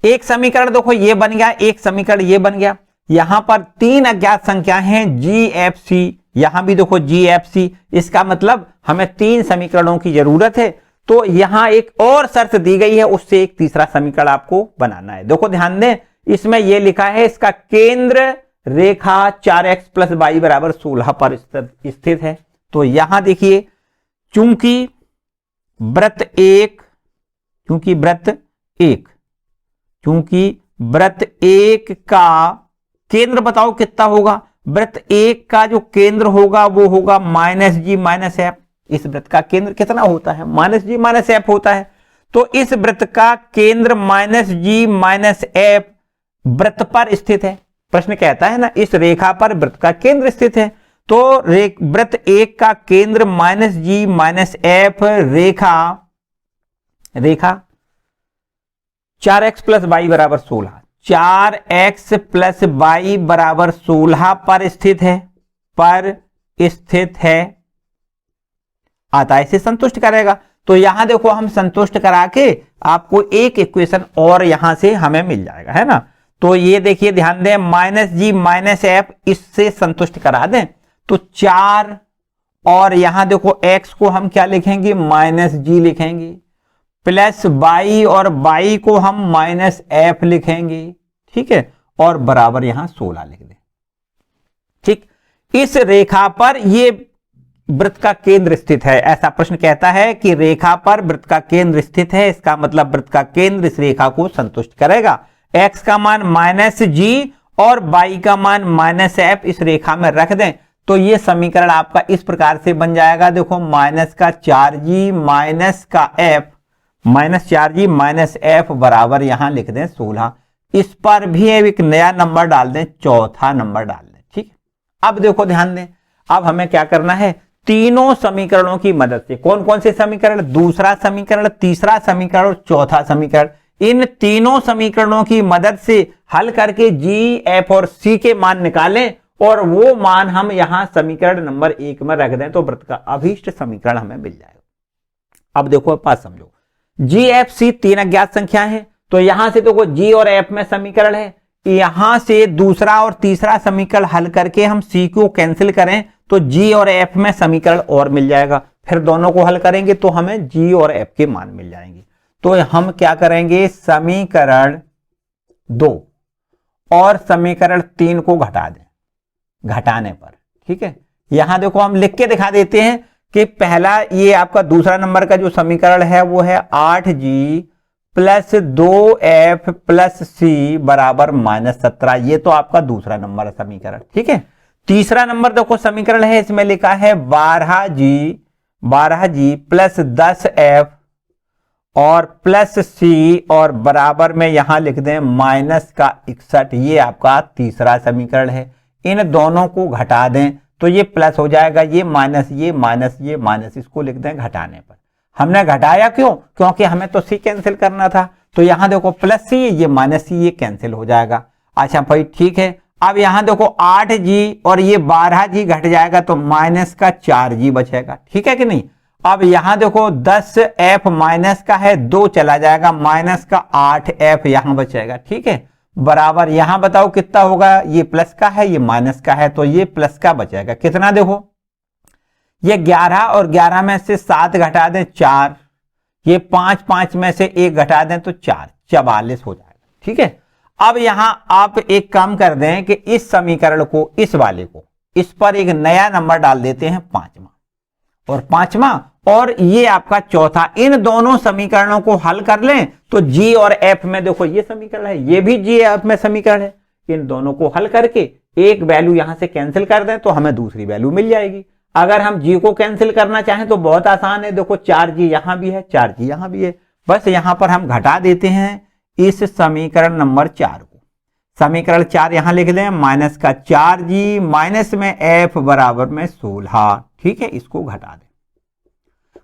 एक समीकरण देखो ये बन गया, एक समीकरण ये बन गया। यहां पर 3 अज्ञात संख्या हैं जी एफ सी, यहां भी देखो जी एफ सी, इसका मतलब हमें 3 समीकरणों की जरूरत है। तो यहां एक और शर्त दी गई है, उससे एक तीसरा समीकरण आपको बनाना है। देखो ध्यान दें, इसमें यह लिखा है इसका केंद्र रेखा 4x प्लस वाई बराबर 16 पर स्थित है। तो यहां देखिए, चूंकि वृत्त एक का केंद्र बताओ कितना होगा। वृत्त एक का जो केंद्र होगा वो होगा माइनस जी माइनस एफ। इस वृत्त का केंद्र कितना होता है, माइनस जी माइनस एफ होता है। तो इस वृत्त का केंद्र माइनस जी माइनस एफ वृत्त पर स्थित है। प्रश्न कहता है ना, इस रेखा पर वृत्त का केंद्र स्थित है। तो वृत्त एक का केंद्र माइनस जी माइनस एफ रेखा 4x प्लस वाई बराबर 16, 4x प्लस वाई बराबर 16 पर स्थित है, आता है, इसे संतुष्ट करेगा। तो यहां देखो हम संतुष्ट करा के आपको एक इक्वेशन और यहां से हमें मिल जाएगा, है ना। तो ये देखिए ध्यान दें, माइनस जी माइनस एफ इससे संतुष्ट करा दें तो 4 और यहां देखो x को हम क्या लिखेंगे, माइनस जी लिखेंगे, प्लस वाई और वाई को हम माइनस एफ लिखेंगे। ठीक है, और बराबर यहां 16 लिख दें। ठीक, इस रेखा पर ये वृत्त का केंद्र स्थित है। ऐसा प्रश्न कहता है कि रेखा पर वृत्त का केंद्र स्थित है, इसका मतलब वृत्त का केंद्र इस रेखा को संतुष्ट करेगा। x का मान माइनस जी और y का मान माइनस एफ इस रेखा में रख दें तो ये समीकरण आपका इस प्रकार से बन जाएगा। देखो माइनस का 4g माइनस का F, minus 4g minus F बराबर यहां लिख दें 16। इस पर भी एक नया नंबर डाल दें, चौथा नंबर डाल दें। ठीक, अब देखो ध्यान दें, अब हमें क्या करना है, तीनों समीकरणों की मदद से, कौन कौन से समीकरण, दूसरा समीकरण, तीसरा समीकरण और चौथा समीकरण, इन तीनों समीकरणों की मदद से हल करके जी एफ और सी के मान निकालें और वो मान हम यहां समीकरण नंबर 1 में रख दें तो वृत्त का अभीष्ट समीकरण हमें मिल जाएगा। अब देखो बात समझो, जी एफ सी 3 अज्ञात संख्या है, तो यहां से देखो जी और एफ में समीकरण है, यहां से दूसरा और तीसरा समीकरण हल करके हम सी को कैंसिल करें तो जी और एफ में समीकरण और मिल जाएगा। फिर दोनों को हल करेंगे तो हमें जी और एफ के मान मिल जाएंगे। तो हम क्या करेंगे, समीकरण 2 और समीकरण 3 को घटा दें, घटाने पर। ठीक है, यहां देखो हम लिख के दिखा देते हैं कि पहला ये आपका दूसरा नंबर का जो समीकरण है वो है 8g प्लस 2f प्लस सी बराबर -17। ये तो आपका दूसरा नंबर है समीकरण। ठीक है, तीसरा नंबर देखो समीकरण है, इसमें लिखा है 12g प्लस 10f और प्लस सी और बराबर में यहां लिख दें माइनस का 61। ये आपका तीसरा समीकरण है। इन दोनों को घटा दें तो ये प्लस हो जाएगा, ये माइनस, ये माइनस, ये माइनस, इसको लिख दें घटाने पर। हमने घटाया क्यों, क्योंकि हमें तो सी कैंसिल करना था। तो यहां देखो प्लस सी, ये माइनस सी, ये कैंसिल हो जाएगा। अच्छा भाई ठीक है, अब यहां देखो 8g और ये 12g घट जाएगा तो माइनस का 4g बचेगा। ठीक है कि नहीं। अब यहां देखो 10f माइनस का है, 2 चला जाएगा, माइनस का 8f यहां बचेगा। ठीक है, बराबर यहां बताओ कितना होगा, ये प्लस का है, ये माइनस का है, तो ये प्लस का बचेगा। कितना देखो, ये 11 और 11 में से 7 घटा दें 4, ये 5 में से 1 घटा दें तो 4, 44 हो जाएगा। ठीक है, अब यहां आप एक काम कर दें कि इस समीकरण को, इस वाले को, इस पर एक नया नंबर डाल देते हैं 5वां और 5वां और ये आपका चौथा। इन दोनों समीकरणों को हल कर लें तो जी और एफ में देखो ये समीकरण है, ये भी जी एफ में समीकरण है। इन दोनों को हल करके एक वैल्यू यहां से कैंसिल कर दें तो हमें दूसरी वैल्यू मिल जाएगी। अगर हम g को कैंसिल करना चाहें तो बहुत आसान है, देखो 4g यहां भी है, 4g यहां भी है, बस यहां पर हम घटा देते हैं इस समीकरण नंबर 4 को। समीकरण 4 यहां लिख दें, माइनस का 4g माइनस में f बराबर में 16, ठीक है, इसको घटा दें।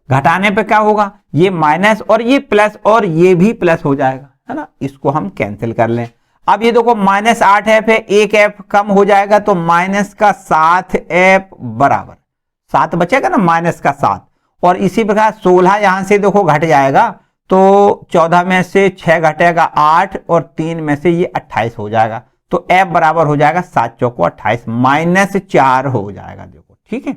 घटाने पे क्या होगा, ये माइनस और ये प्लस और ये भी प्लस हो जाएगा, है ना, इसको हम कैंसिल कर लें। अब ये देखो माइनस 8f है, एक f कम हो जाएगा तो माइनस का 7f बराबर 7 बचेगा ना, माइनस का 7, और इसी प्रकार 16 यहां से देखो घट जाएगा तो 14 में से 6 घटेगा 8 और 3 में से ये 28 हो जाएगा, तो f बराबर हो जाएगा 7 चौको 28 माइनस 4 हो जाएगा, देखो ठीक है।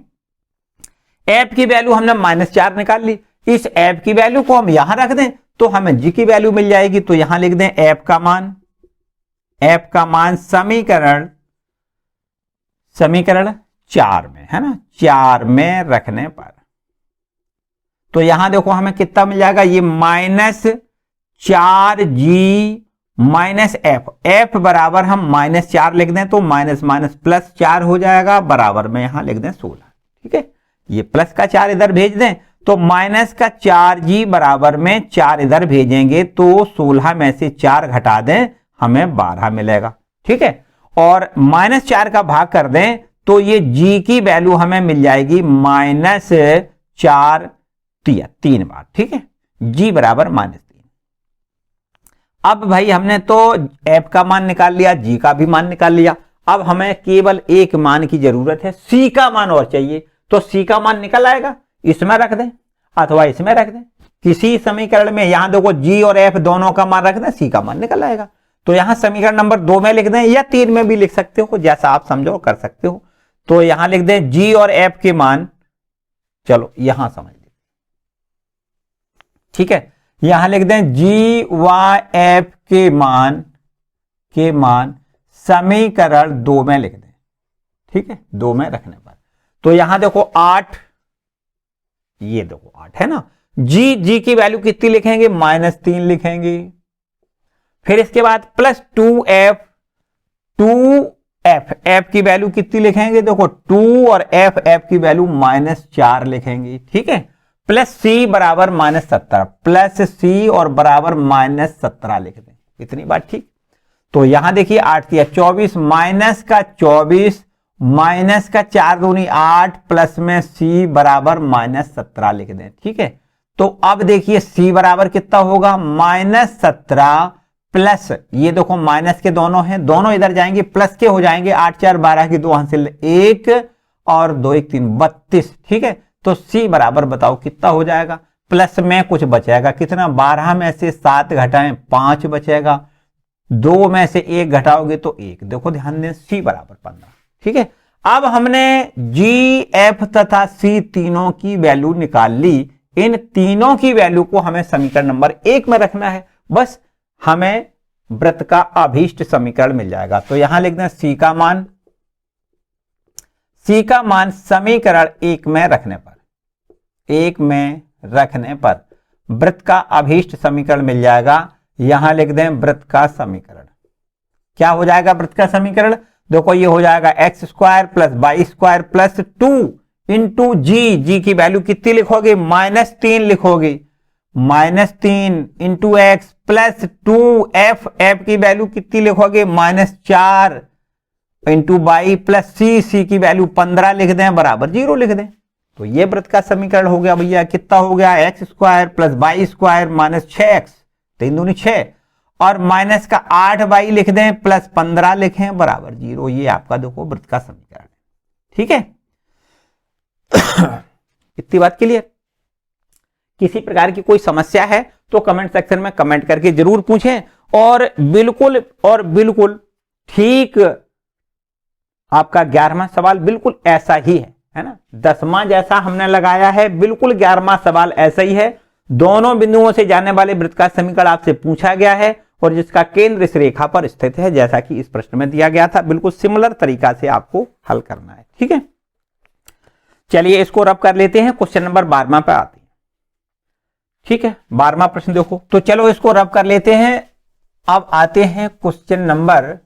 f की वैल्यू हमने माइनस 4 निकाल ली, इस f की वैल्यू को हम यहां रख दें तो हमें g की वैल्यू मिल जाएगी, तो यहां लिख दें f का मान समीकरण 4 में, है ना, 4 में रखने पर तो यहां देखो हमें कितना मिल जाएगा, ये माइनस 4g माइनस f बराबर हम माइनस 4 लिख दें तो माइनस माइनस प्लस 4 हो जाएगा, बराबर में यहां लिख दें 16, ठीक है। ये प्लस का 4 इधर भेज दें तो माइनस का 4g बराबर में 4 इधर भेजेंगे तो 16 में से 4 घटा दें हमें 12 मिलेगा, ठीक है। और माइनस 4 का भाग कर दें तो ये g की वैल्यू हमें मिल जाएगी माइनस 4 3 बार, ठीक है, g बराबर माइनस 3। अब भाई हमने तो f का मान निकाल लिया, g का भी मान निकाल लिया, अब हमें केवल एक मान की जरूरत है, c का मान और चाहिए, तो c का मान निकल आएगा, इसमें रख दें अथवा इसमें रख दें, किसी समीकरण में यहां देखो g और f दोनों का मान रख दें, c का मान निकल आएगा। तो यहां समीकरण नंबर 2 में लिख दें या 3 में भी लिख सकते हो, जैसा आप समझो कर सकते हो। तो यहां लिख दें g और f के मान, चलो यहां समझ लीजिए, ठीक है, यहां लिख दें g व f के मान समीकरण 2 में लिख दें, ठीक है, 2 में रखने पर तो यहां देखो 8, ये देखो 8 है ना, g की वैल्यू कितनी लिखेंगे, माइनस 3 लिखेंगे, फिर इसके बाद प्लस 2f की वैल्यू कितनी लिखेंगे, देखो 2 और f की वैल्यू माइनस 4 लिखेंगे, ठीक है, प्लस c बराबर माइनस 17, प्लस c और बराबर माइनस 17 लिख दें, इतनी बात ठीक। तो यहां देखिए 8 या 24 माइनस का 24 माइनस का 4 दूनी 8 प्लस में c बराबर माइनस 17 लिख दें, ठीक है। तो अब देखिए c बराबर कितना होगा, माइनस 17 प्लस, ये देखो माइनस के दोनों हैं, दोनों इधर जाएंगे प्लस के हो जाएंगे, 8 4 12 की 2 हासिल 1 और 2 1 3 32, ठीक है। तो c बराबर बताओ कितना हो जाएगा, प्लस में कुछ बचेगा कितना, 12 में से 7 घटाएं 5 बचेगा, 2 में से 1 घटाओगे तो 1, देखो ध्यान दें c बराबर 15, ठीक है। अब हमने g f तथा c तीनों की वैल्यू निकाल ली, इन तीनों की वैल्यू को हमें समीकरण नंबर 1 में रखना है, बस हमें वृत्त का अभीष्ट समीकरण मिल जाएगा। तो यहां लिख दें c का मान समीकरण 1 में रखने पर वृत्त का अभीष्ट समीकरण मिल जाएगा। यहां लिख दें वृत्त का समीकरण, क्या हो जाएगा वृत्त का समीकरण, देखो ये हो जाएगा x square plus Y square plus 2 into G की वैल्यू कितनी लिखोगे, माइनस 3 लिखोगे, minus 3 into x plus 2f की वैल्यू कितनी लिखोगे, माइनस 4 इंटू वाई प्लस सी की वैल्यू 15 लिख दें बराबर 0 लिख दें। तो ये वृत्त का समीकरण हो गया भैया, कितना हो गया, x square plus Y square minus 6x 3 दूनी 6 और माइनस का 8y लिख दें प्लस 15 लिखें बराबर 0। ये आपका देखो वृत्त का समीकरण है, ठीक है। इतनी बात क्लियर। किसी प्रकार की कोई समस्या है तो कमेंट सेक्शन में कमेंट करके जरूर पूछें, और बिल्कुल ठीक आपका 11वां सवाल बिल्कुल ऐसा ही है ना, 10वां जैसा हमने लगाया है, बिल्कुल 11वां सवाल ऐसा ही है। दोनों बिंदुओं से जाने वाले वृत्त का समीकरण आपसे पूछा गया है और जिसका केंद्र इस रेखा पर स्थित है, जैसा कि इस प्रश्न में दिया गया था। बिल्कुल सिमिलर तरीका से आपको हल करना है, ठीक है। चलिए इसको रब कर लेते हैं, क्वेश्चन नंबर 12वां पे आते हैं, ठीक है। 12वां प्रश्न देखो, तो चलो इसको रब कर लेते हैं। अब आते हैं क्वेश्चन नंबर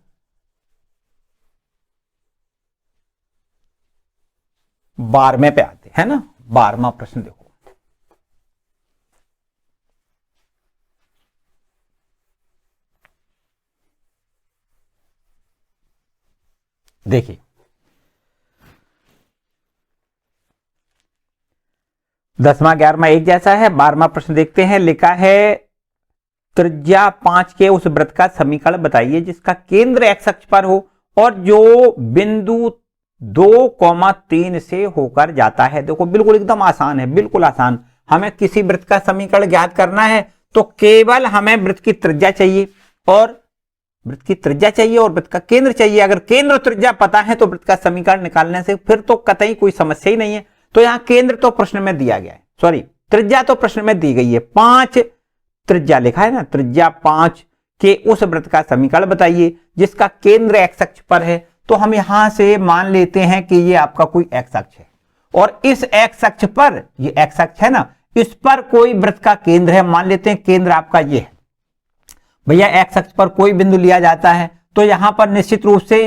12वें पे आते हैं ना। 12वां प्रश्न देखो, देखिए 10वां 11वां एक जैसा है। 12वां प्रश्न देखते हैं, लिखा है त्रिज्या 5 के उस वृत्त का समीकरण बताइए जिसका केंद्र एक्स अक्ष पर हो और जो बिंदु 2,3 से होकर जाता है। देखो बिल्कुल एकदम आसान है, बिल्कुल आसान। हमें किसी वृत्त का समीकरण ज्ञात करना है तो केवल हमें वृत्त की त्रिज्या चाहिए और वृत्त का केंद्र चाहिए। अगर केंद्र और त्रिज्या पता है तो वृत्त का समीकरण निकालने से फिर तो कतई कोई समस्या ही नहीं है। तो यहां केंद्र तो प्रश्न में दिया गया है, सॉरी त्रिज्या तो प्रश्न में दी गई है, 5 त्रिज्या लिखा है ना। त्रिज्या 5 के उस वृत्त का समीकरण बताइए जिसका केंद्र एक्स अक्ष पर है। तो हम यहां से मान लेते हैं कि ये आपका कोई एक्स अक्ष है और इस एक्स अक्ष पर, ये एक्स अक्ष है ना, इस पर कोई वृत्त का केंद्र है। मान लेते हैं केंद्र आपका ये है भैया। एक्स अक्ष पर कोई बिंदु लिया जाता है तो यहां पर निश्चित रूप से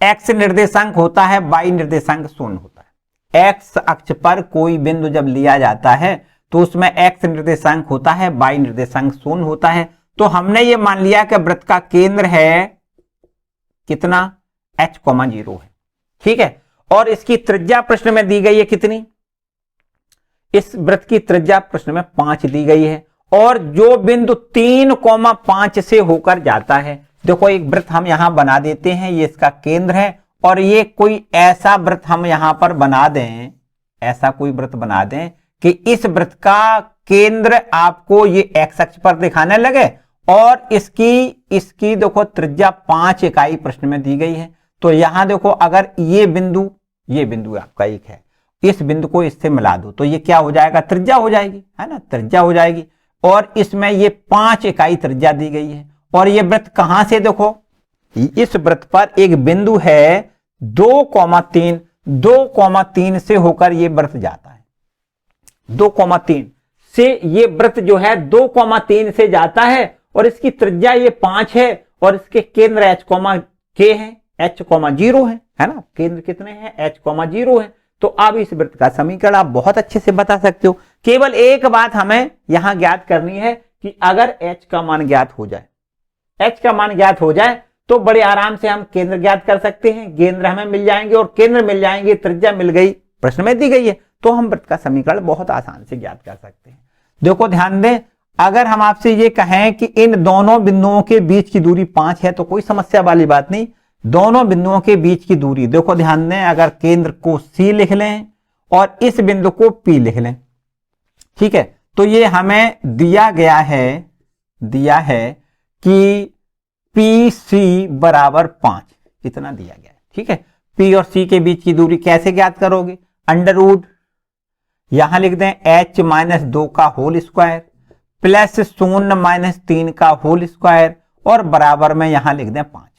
एक्स निर्देशांक होता है, वाई निर्देशांक शून्य होता है। एक्स अक्ष पर कोई बिंदु जब लिया जाता है तो उसमें एक्स निर्देशांक होता है, वाई निर्देशांक शून्य होता है। तो हमने ये मान लिया कि वृत्त का केंद्र है कितना, h, 0 है, ठीक है। और इसकी त्रिज्या प्रश्न में दी गई है कितनी, इस वृत्त की त्रिज्या प्रश्न में 5 दी गई है और जो बिंदु 3,5 से होकर जाता है। देखो एक वृत्त हम यहां बना देते हैं, ये इसका केंद्र है और ये कोई ऐसा वृत्त हम यहां पर बना दें, ऐसा कोई वृत्त बना दें कि इस वृत्त का केंद्र आपको ये एक्स अक्ष पर दिखाने लगे और इसकी देखो त्रिज्या 5 इकाई प्रश्न में दी गई है। तो यहां देखो अगर ये बिंदु आपका एक है, इस बिंदु को इससे मिला दो तो ये क्या हो जाएगा, त्रिज्या हो जाएगी, है ना, त्रिज्या हो जाएगी। और इसमें ये 5 इकाई त्रिज्या दी गई है और ये वृत्त कहां से, देखो इस वृत्त पर एक बिंदु है 2,3 से होकर ये वृत्त जाता है। 2,3 से ये वृत्त जो है 2,3 से जाता है और इसकी त्रिज्या ये 5 है और इसके केंद्र h, k है, h, 0 है ना। केंद्र कितने हैं, h, 0 है। तो अब इस वृत्त का समीकरण आप बहुत अच्छे से बता सकते हो। केवल एक बात हमें यहां ज्ञात करनी है कि अगर h का मान ज्ञात हो जाए, h का मान ज्ञात हो जाए तो बड़े आराम से हम केंद्र ज्ञात कर सकते हैं। केंद्र हमें मिल जाएंगे और केंद्र मिल जाएंगे, त्रिज्या मिल गई, प्रश्न में दी गई है, तो हम वृत्त का समीकरण बहुत आसान से ज्ञात कर सकते हैं। देखो ध्यान दें, अगर हम आपसे ये कहें कि इन दोनों बिंदुओं के बीच की दूरी 5 है तो कोई समस्या वाली बात नहीं। दोनों बिंदुओं के बीच की दूरी, देखो ध्यान दें, अगर केंद्र को C लिख लें और इस बिंदु को P लिख लें, ठीक है, तो ये हमें दिया है कि PC बराबर 5 इतना दिया गया है, ठीक है। P और C के बीच की दूरी कैसे ज्ञात करोगे, √ यहां लिख दें h - 2 का होल स्क्वायर प्लस 0 - 3 का होल स्क्वायर और बराबर में यहां लिख दें 5,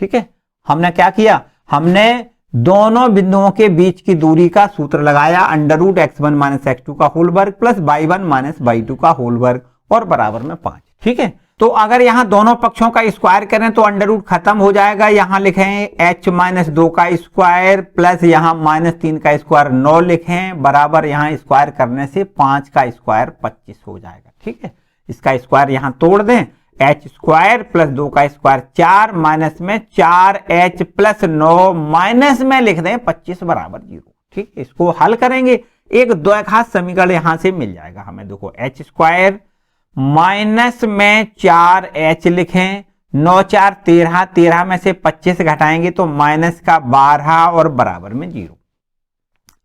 ठीक है। हमने क्या किया, हमने दोनों बिंदुओं के बीच की दूरी का सूत्र लगाया, √ x1 - x2 का होल वर्ग प्लस y1 - y2 का होल वर्ग और बराबर में 5, ठीक है। तो अगर यहां दोनों पक्षों का स्क्वायर करें तो √ खत्म हो जाएगा। यहां लिखें h - 2 का स्क्वायर प्लस यहां -3 का स्क्वायर 9 लिखें, बराबर यहां स्क्वायर करने से 5 का स्क्वायर 25 हो जाएगा, ठीक है। इसका स्क्वायर यहां तोड़ दें, h स्क्वायर प्लस 2 का स्क्वायर 4 माइनस में 4h प्लस 9 माइनस में लिख दें 25 बराबर 0, ठीक है। इसको हल करेंगे, एक द्विघात समीकरण यहां से मिल जाएगा हमें। देखो h स्क्वायर माइनस में 4h लिखें, 9 4 13, 13 में से 25 घटाएंगे तो माइनस का 12 और बराबर में 0।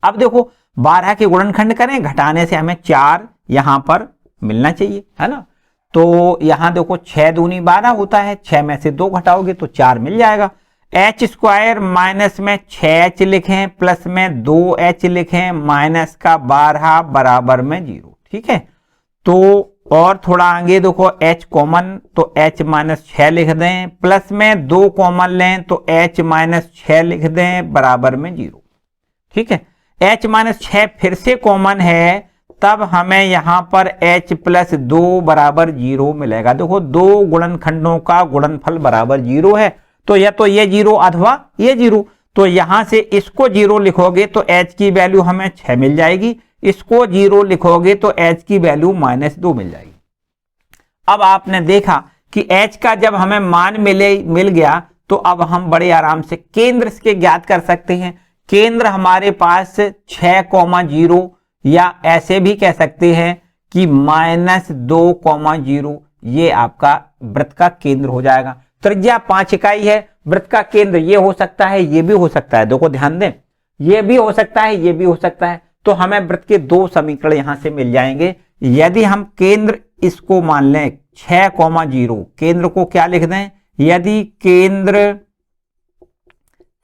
अब देखो 12 के गुणनखंड करें, घटाने से हमें 4 यहां पर मिलना चाहिए, है ना। तो यहां देखो 6 दूनी 12 होता है, 6 में से 2 घटाओगे तो 4 मिल जाएगा। h स्क्वायर माइनस में 6h लिखें प्लस में 2h लिखें, माइनस का 12 बराबर में 0, ठीक है। तो और थोड़ा आगे देखो h कॉमन, तो h - 6 लिख दें प्लस में 2 कॉमन लें तो h - 6 लिख दें बराबर में 0, ठीक है। h - 6 फिर से कॉमन है, तब हमें यहां पर h + 2 बराबर 0 मिलेगा। देखो 2 गुणनखंडों का गुणनफल बराबर 0 है तो या तो ये 0 अथवा ये 0। तो यहां से इसको 0 लिखोगे तो h की वैल्यू हमें 6 मिल जाएगी, इसको 0 लिखोगे तो h की वैल्यू -2 मिल जाएगी। अब आपने देखा कि h का जब हमें मान मिल गया तो अब हम बड़े आराम से केंद्र इसके ज्ञात कर सकते हैं। केंद्र हमारे पास 6,0 या ऐसे भी कह सकते हैं कि -2,0 ये आपका वृत्त का केंद्र हो जाएगा। त्रिज्या 5 इकाई है, वृत्त का केंद्र ये हो सकता है, ये भी हो सकता है। देखो ध्यान दें, ये भी हो सकता है, ये भी हो सकता है। तो हमें वृत्त के 2 समीकरण यहां से मिल जाएंगे। यदि हम केंद्र इसको मान लें 6,0, केंद्र को क्या लिख दें, यदि केंद्र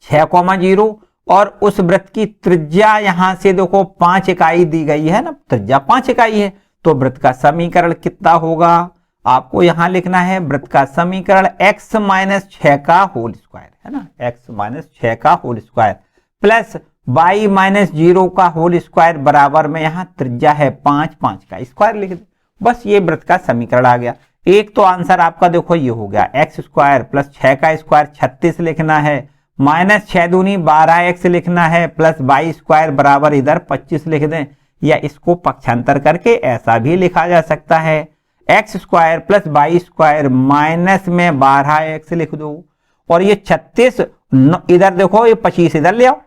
6,0 और उस वृत्त की त्रिज्या यहां से देखो 5 इकाई दी गई है ना, त्रिज्या 5 इकाई है, तो वृत्त का समीकरण कितना होगा, आपको यहां लिखना है वृत्त का समीकरण x - 6 का होल स्क्वायर है ना, x - 6 का होल स्क्वायर प्लस y - 0 का होल स्क्वायर बराबर में यहां त्रिज्या है 5 का स्क्वायर लिख दे। बस ये वृत्त का समीकरण आ गया। एक तो आंसर आपका देखो ये हो गया, x स्क्वायर प्लस 6 का स्क्वायर 36 लिखना है, -6 दूनी 12x लिखना है, प्लस y स्क्वायर बराबर इधर 25 लिख दें, या इसको पक्षांतर करके ऐसा भी लिखा जा सकता है, x square plus y square minus में 12x लिख दो, और ये 36 इधर देखो, ये 25 इधर ले आओ,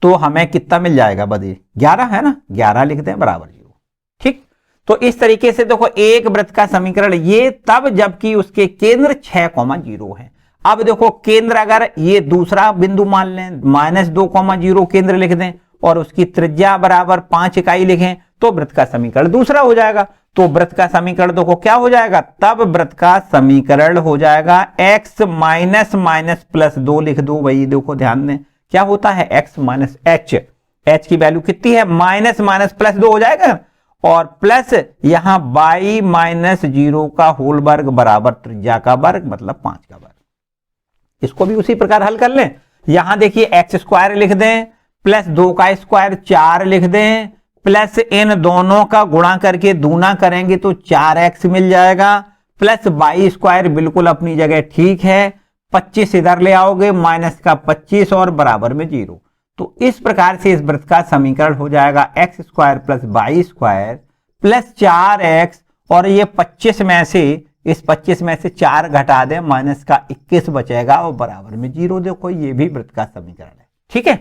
तो हमें कितना मिल जाएगा, बदे 11 है ना, 11 लिख दें बराबर 0। ठीक, तो इस तरीके से देखो एक वृत्त का समीकरण ये तब जबकि उसके केंद्र 6,0 है। अब देखो केंद्र अगर ये दूसरा बिंदु मान लें, -2,0 केंद्र लिख दें और उसकी त्रिज्या बराबर 5 इकाई लिखें, तो वृत्त का समीकरण दूसरा हो जाएगा। तो वृत्त का समीकरण देखो क्या हो जाएगा, तब वृत्त का समीकरण हो जाएगा x -+2 लिख दो भाई। देखो ध्यान दें क्या होता है, x - h की वैल्यू कितनी है, -+2 हो जाएगा, और प्लस यहां y - 0 का होल वर्ग बराबर त्रिज्या का वर्ग मतलब 5 का वर्ग। इसको भी उसी प्रकार हल कर लें। यहां देखिए x स्क्वायर लिख दें प्लस 2 का स्क्वायर 4 लिख दें, प्लस इन दोनों का गुणा करके दूना करेंगे तो 4x मिल जाएगा, प्लस y स्क्वायर बिल्कुल अपनी जगह ठीक है, 25 इधर ले आओगे माइनस का 25 और बराबर में 0। तो इस प्रकार से इस वृत्त का समीकरण हो जाएगा x square plus y square plus 4x, और ये 25 में से इस 25 में से 4 घटा दें माइनस का 21 बचेगा और बराबर में 0। देखो ये भी वृत्त का समीकरण है। ठीक है,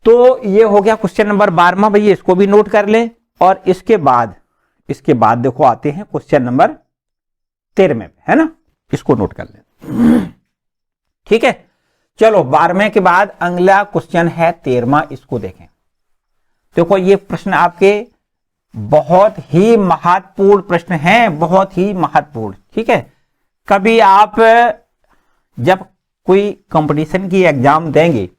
तो ये हो गया क्वेश्चन नंबर 12। भैया इसको भी नोट कर लें, और इसके बाद देखो आते हैं क्वेश्चन नंबर 13 है ना, इसको नोट कर लें। ठीक है, चलो 12वें के बाद अगला क्वेश्चन है 13वां, इसको देखें। देखो ये प्रश्न आपके बहुत ही महत्वपूर्ण प्रश्न है, बहुत ही महत्वपूर्ण। ठीक है, कभी आप जब कोई कंपटीशन की एग्जाम देंगे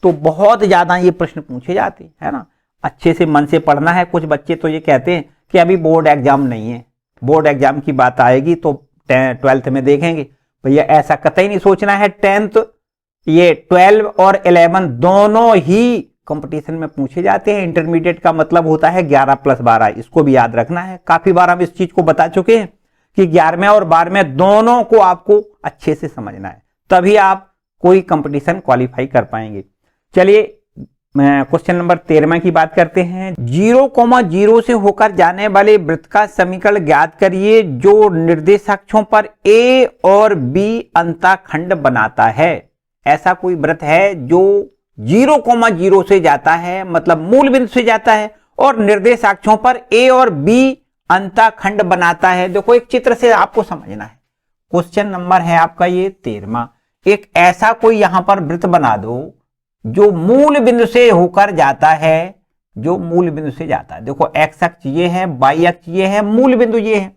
तो बहुत ज्यादा ये प्रश्न पूछे जाते हैं ना, अच्छे से मन से पढ़ना है। कुछ बच्चे तो ये कहते हैं कि अभी बोर्ड एग्जाम नहीं है, बोर्ड एग्जाम की बात आएगी तो 12th में देखेंगे। भैया ऐसा कतई नहीं सोचना है, 10th ये 12 और 11 दोनों ही कंपटीशन में पूछे जाते हैं। इंटरमीडिएट का मतलब होता है 11 + 12, इसको भी याद रखना है। काफी बार हम इस चीज को बता चुके हैं कि 11वें और 12वें दोनों को आपको अच्छे से समझना है, तभी आप कोई कंपटीशन क्वालिफाई कर पाएंगे। चलिए क्वेश्चन नंबर 13 की बात करते हैं। 0,0 से होकर जाने वाले वृत्त का समीकरण ज्ञात करिए जो निर्देशाक्षों पर A और B अंतःखंड बनाता है। ऐसा कोई वृत्त है जो 0,0 से जाता है, मतलब मूल बिंदु से जाता है, और निर्देशाक्षों पर A और B अंतःखंड बनाता है। देखो एक चित्र से आपको समझना है। क्वेश्चन नंबर है आपका ये 13। एक ऐसा कोई यहां पर वृत्त बना दो जो मूल बिंदु से होकर जाता है, जो मूल बिंदु से जाता है। देखो x अक्ष ये है, y अक्ष ये है, मूल बिंदु ये है।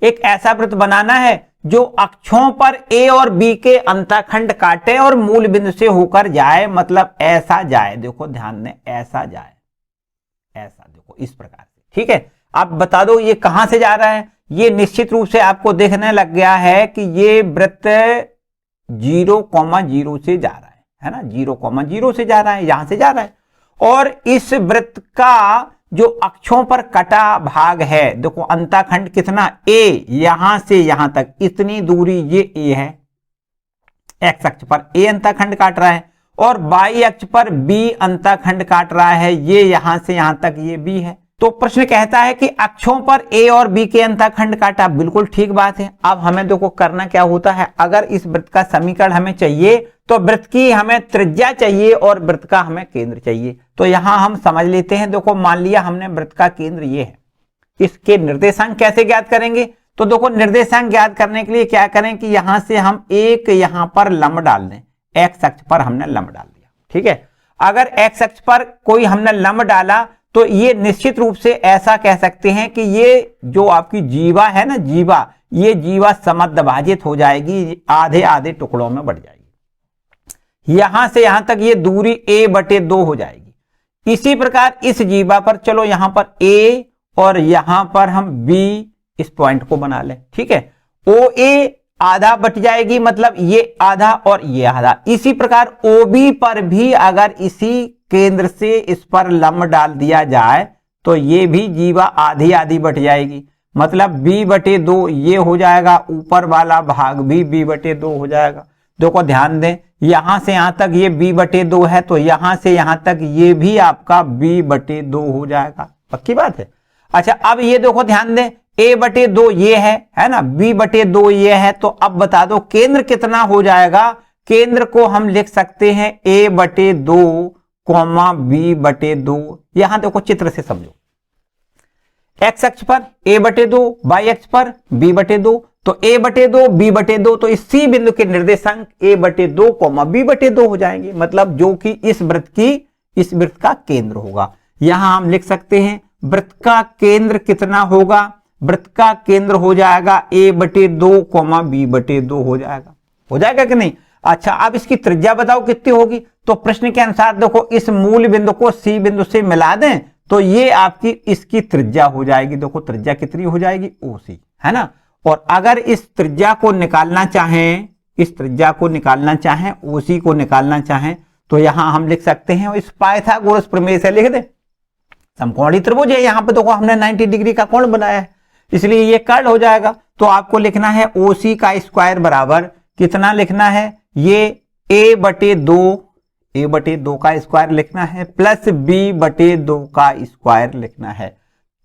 एक ऐसा वृत्त बनाना है जो अक्षों पर A और B के अंतःखंड काटे और मूल बिंदु से होकर जाए, मतलब ऐसा जाए। देखो ध्यान दें, ऐसा जाए, ऐसा देखो इस प्रकार से। ठीक है, आप बता दो ये कहां से जा रहा है। ये निश्चित रूप से आपको देखने लग गया है कि ये वृत्त 0,0 से जा रहा है ना, 0,0 से जा रहा है, यहां से जा रहा है। और इस वृत्त का जो अक्षों पर कटा भाग है, देखो अंतःखंड कितना A, यहां से यहां तक इतनी दूरी ये A है, एक्स अक्ष पर ए अंतःखंड काट रहा है और वाई अक्ष पर बी अंतःखंड काट रहा है, ये यहां से यहां तक ये बी है। तो प्रश्न कहता है कि अक्षों पर ए और बी के अंतःखंड काटा, बिल्कुल ठीक बात है। अब हमें देखो करना क्या होता है, अगर इस वृत्त का समीकरण हमें चाहिए तो वृत्त की हमें त्रिज्या चाहिए और वृत्त का हमें केंद्र चाहिए। तो यहां हम समझ लेते हैं, देखो मान लिया हमने वृत्त का केंद्र ये है, इसके निर्देशांक कैसे ज्ञात करेंगे, तो देखो निर्देशांक ज्ञात करने के लिए क्या करें कि यहां से हम एक यहां पर लंब डाल दें, एक्स अक्ष पर हमने लंब डाल दिया, ठीक है। अगर एक्स अक्ष पर कोई हमने लंब डाला तो ये निश्चित रूप से ऐसा कह सकते हैं कि ये जो आपकी जीवा है ना, जीवा, ये जीवा समद्विभाजित हो जाएगी, आधे आधे टुकड़ों में बढ़ जाएगी। यहां से यहां तक ये दूरी a/2 हो जाएगी। इसी प्रकार इस जीवा पर चलो यहां पर a और यहां पर हम b इस पॉइंट को बना लें, ठीक है। OA आधा बट जाएगी, मतलब ये आधा और ये आधा। इसी प्रकार OB पर भी अगर इसी केंद्र से इस पर लंब डाल दिया जाए तो ये भी जीवा आधी आधी बट जाएगी, मतलब b/2 ये हो जाएगा, ऊपर वाला भाग भी b/2 हो जाएगा। देखो ध्यान दें, यहां से यहां तक ये b/2 है तो यहां से यहां तक ये भी आपका b/2 हो जाएगा, पक्की बात है। अच्छा अब ये देखो ध्यान दें, a/2 ये है ना, b/2 ये है, तो अब बता दो केंद्र कितना हो जाएगा। केंद्र को हम लिख सकते हैं a/2, b/2। यहां देखो चित्र से समझो, x अक्ष पर a/2, y अक्ष पर b/2, तो a/2 b/2, तो इस C बिंदु के निर्देशांक a/2, b/2 हो जाएंगे, मतलब जो कि इस वृत्त का केंद्र होगा। यहां हम लिख सकते हैं वृत्त का केंद्र कितना होगा, वृत्त का केंद्र हो जाएगा a/2, b/2 हो जाएगा कि नहीं। अच्छा अब इसकी त्रिज्या बताओ कितनी होगी, तो प्रश्न के अनुसार देखो इस मूल बिंदु को C बिंदु से मिला दें तो ये आपकी इसकी त्रिज्या हो जाएगी। देखो त्रिज्या कितनी हो जाएगी, OC, है ना। और अगर इस त्रिज्या को निकालना चाहें, OC को निकालना चाहें, तो यहां हम लिख सकते हैं, इस पाइथागोरस प्रमेय से लिख दें। समकोणीय त्रिभुज है, यहां पर देखो हमने 90 डिग्री का कोण बनाया है, इसलिए ये कर्ल हो जाएगा। तो आपको लिखना है OC का स्क्वायर बराबर कितना लिखना है, ये a/2 का स्क्वायर लिखना है प्लस b/2 का स्क्वायर लिखना है,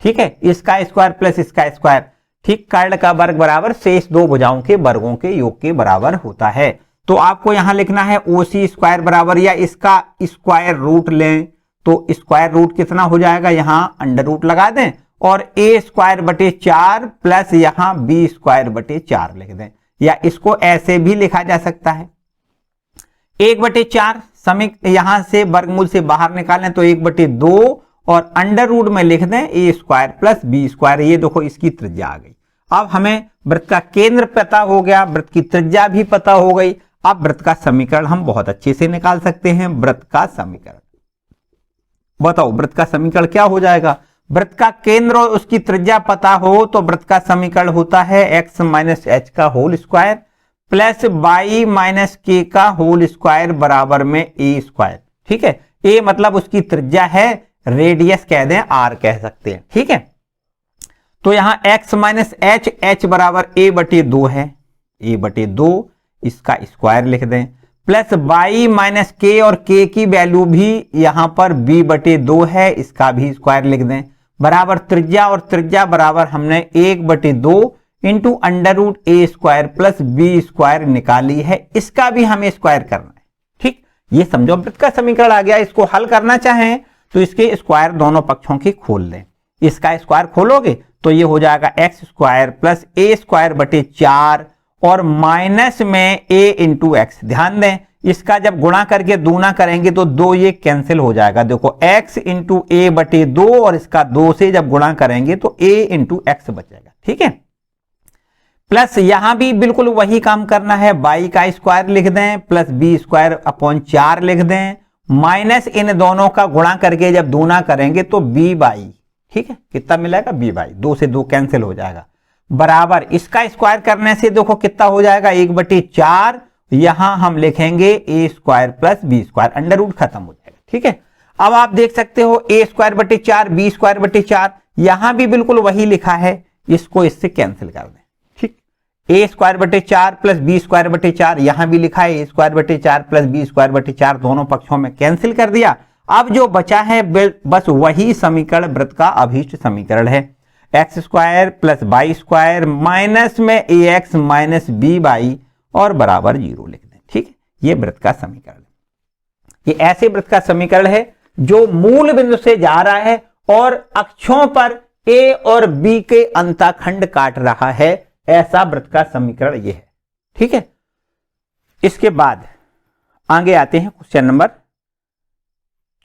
ठीक है। इसका स्क्वायर प्लस इसका स्क्वायर, ठीक, कर्ल का वर्ग बराबर शेष दो भुजाओं के वर्गों के योग के बराबर होता है। तो आपको यहां लिखना है OC स्क्वायर बराबर, या इसका स्क्वायर रूट लें तो स्क्वायर रूट कितना हो जाएगा, यहां अंडर रूट लगा दें और a²/4 प्लस यहां b²/4 लिख दें, या इसको ऐसे भी लिखा जा सकता है 1/4 समीक, यहां से वर्गमूल से बाहर निकालें तो 1/2 और अंडर रूट में लिख दें a² प्लस b²। ये देखो इसकी त्रिज्या आ गई। अब हमें वृत्त का केंद्र पता हो गया, वृत्त की त्रिज्या भी पता हो गई। अब वृत्त का समीकरण हम बहुत अच्छे से निकाल सकते हैं। वृत्त का समीकरण बताओ, वृत्त का समीकरण क्या हो जाएगा। वृत्त का केंद्र और उसकी त्रिज्या पता हो तो वृत्त का समीकरण होता है x - h का whole square plus y - k का होल स्क्वायर बराबर में a², ठीक है। a मतलब उसकी त्रिज्या है, रेडियस कह दें, r कह सकते हैं, ठीक है। तो यहां x - h बराबर a/2 है, a/2 इसका स्क्वायर लिख दें प्लस y - k, और k की वैल्यू भी यहां पर b/2 है, इसका भी स्क्वायर लिख दें बराबर त्रिज्या, और त्रिज्या बराबर हमने 1/2 into under root a² plus b² निकाली है, इसका भी हमें स्क्वायर करना है, ठीक। ये समझो वृत्त का समीकरण आ गया। इसको हल करना चाहें तो इसके स्क्वायर दोनों पक्षों की खोल लें। इसका स्क्वायर खोलोगे तो ये हो जाएगा x² प्लस a²/4 और माइनस में a इंटू एक्स। ध्यान दें इसका जब गुणा करके दूना करेंगे तो 2 ये कैंसिल हो जाएगा। देखो x इंटू a/2 और इसका 2 से जब गुणा करेंगे तो a इंटू एक्स बचेगा, ठीक है। प्लस यहां भी बिल्कुल वही काम करना है, y का स्क्वायर लिख दें प्लस b²/4 लिख दें, माइनस इन दोनों का गुणा करके जब दूना करेंगे तो b/, ठीक है। कितना मिलेगा, b/, 2 से 2 कैंसिल हो जाएगा बराबर इसका स्क्वायर करने से देखो कितना हो जाएगा 1/4, यहां हम लिखेंगे a² plus b², under root खत्म हो जाएगा, ठीक है। अब आप देख सकते हो a²/4 b²/4, यहां भी बिल्कुल वही लिखा है, इसको इससे कैंसिल कर दें, ठीक। ए स्क्वायर बटे 4 प्लस बी स्क्वायर बटे 4, यहां भी लिखा है ए स्क्वायर बटे 4 प्लस बी स्क्वायर बटे 4, दोनों पक्षों में कैंसिल कर दिया। अब जो बचा है बस वही समीकरण वृत्त का अभीष्ट समीकरण है, x square plus Y square minus में a x minus b y और बराबर 0 लिख दें। ठीक है, ये वृत्त का समीकरण है। ये ऐसे वृत्त का समीकरण है जो मूल बिंदु से जा रहा है और अक्षों पर ए और बी के अंतःखंड काट रहा है, ऐसा वृत्त का समीकरण ये है। ठीक है, इसके बाद आगे आते हैं क्वेश्चन नंबर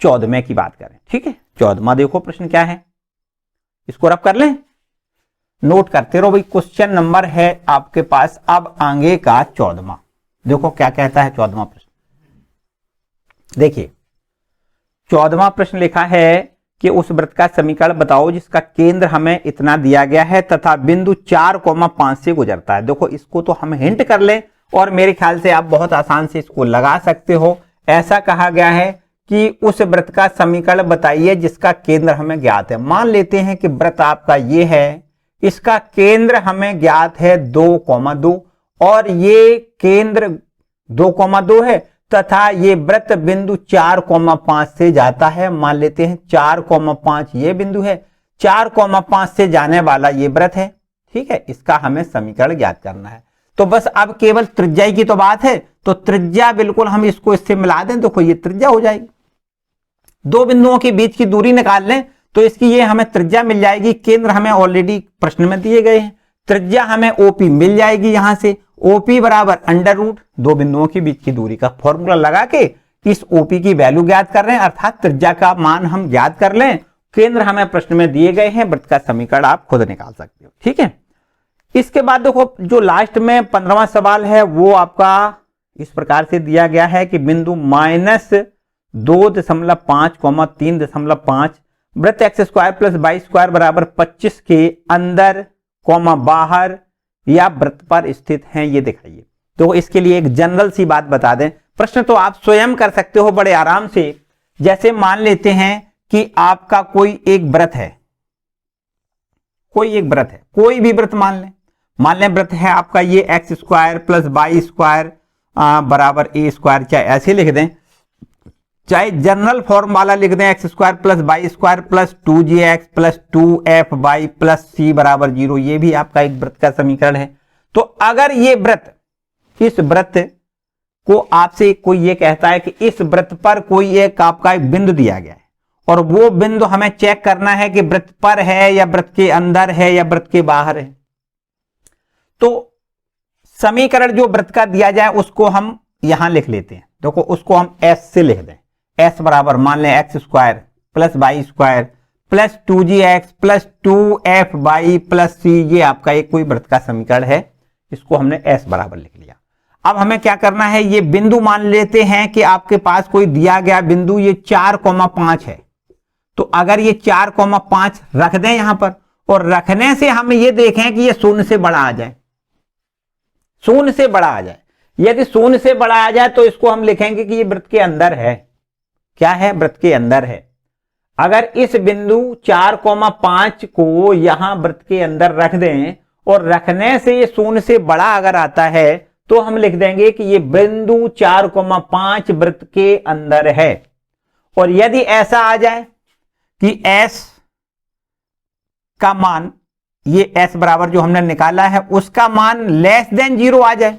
14 की बात करें। ठीक है, 14वां देखो प्रश्न क्या है, इसको रब कर लें, नोट करते रहो भाई। क्वेश्चन नंबर है आपके पास अब आगे का 14वां, देखो क्या कहता है 14वां प्रश्न। देखिए 14वां प्रश्न लिखा है कि उस वृत्त का समीकरण बताओ जिसका केंद्र हमें इतना दिया गया है तथा बिंदु 4,5 से गुजरता है। देखो इसको तो हम हिंट कर लें और मेरे ख्याल से आप बहुत आसान से इसको लगा सकते हो। ऐसा कहा गया है कि उस वृत्त का समीकरण बताइए जिसका केंद्र हमें ज्ञात है। मान लेते हैं कि वृत्त आपका ये है, इसका केंद्र हमें ज्ञात है 2,2 और ये केंद्र 2,2 है तथा ये वृत्त बिंदु 4,5 से जाता है। मान लेते हैं 4,5 ये बिंदु है, 4,5 से जाने वाला ये वृत्त है। ठीक है, इसका हमें समीकरण ज्ञात करना है। तो बस अब केवल त्रिज्या की तो बात है, तो त्रिज्या बिल्कुल हम इसको इससे मिला दें, देखो ये त्रिज्या हो जाएगी। दो बिंदुओं के बीच की दूरी निकाल लें तो इसकी ये हमें त्रिज्या मिल जाएगी। केंद्र हमें ऑलरेडी प्रश्न में दिए गए हैं, त्रिज्या हमें ओपी मिल जाएगी। यहां से ओपी बराबर अंडर रूट दो बिंदुओं के बीच की दूरी का फॉर्मूला लगा के इस ओपी की वैल्यू ज्ञात कर रहे हैं, अर्थात त्रिज्या का मान हम ज्ञात कर लें। केंद्र हमें प्रश्न में दिए गए हैं, वृत्त का समीकरण आप खुद निकाल सकते हो। ठीक है, इसके बाद देखो जो लास्ट में 15वां सवाल है वो आपका इस प्रकार से दिया गया है कि बिंदु -2.5, 3.5 वृत्त x square plus Y square बराबर 25 के अंदर बाहर या वृत्त पर स्थित हैं, ये दिखाइए। तो इसके लिए एक जनरल सी बात बता दें, प्रश्न तो आप स्वयं कर सकते हो बड़े आराम से। जैसे मान लेते हैं कि आपका कोई एक वृत्त है, कोई भी वृत्त मान लें वृत्त है आपका ये x square plus Y square बराबर ए स्क्वायर, चाहे ऐसे लिख दें चाहे जनरल फॉर्म वाला लिख दें, x square plus Y square plus 2gx plus 2fy plus c बराबर 0, ये भी आपका एक वृत्त का समीकरण है। तो अगर ये वृत्त, इस वृत्त को आपसे कोई ये कहता है कि इस वृत्त पर कोई एक आपका एक बिंदु दिया गया है और वो बिंदु हमें चेक करना है कि वृत्त पर है या वृत्त के अंदर है या वृत्त के बाहर है, तो समीकरण जो वृत्त का दिया जाए उसको हम यहां लिख लेते हैं। देखो उसको हम s से लिख दें, s बराबर मान लें x square plus Y square plus 2gx plus 2fy plus c, ये आपका एक कोई वृत्त का समीकरण है, इसको हमने s बराबर लिख लिया। अब हमें क्या करना है, ये बिंदु मान लेते हैं कि आपके पास कोई दिया गया बिंदु ये 4,5 है। तो अगर ये 4,5 रख दें यहां पर और रखने से हम ये देखें कि ये शून्य से बड़ा आ जाए, शून्य से बड़ा आ जाए। यदि शून्य से बड़ा आ जाए तो इसको हम लिखेंगे कि ये वृत्त के अंदर है। क्या है, वृत्त के अंदर है। अगर इस बिंदु 4,5 को यहां वृत्त के अंदर रख दें और रखने से ये शून्य से बड़ा अगर आता है तो हम लिख देंगे कि ये बिंदु 4,5 वृत्त के अंदर है। और यदि ऐसा आ जाए कि s का मान, ये s बराबर जो हमने निकाला है उसका मान लेस देन 0 आ जाए,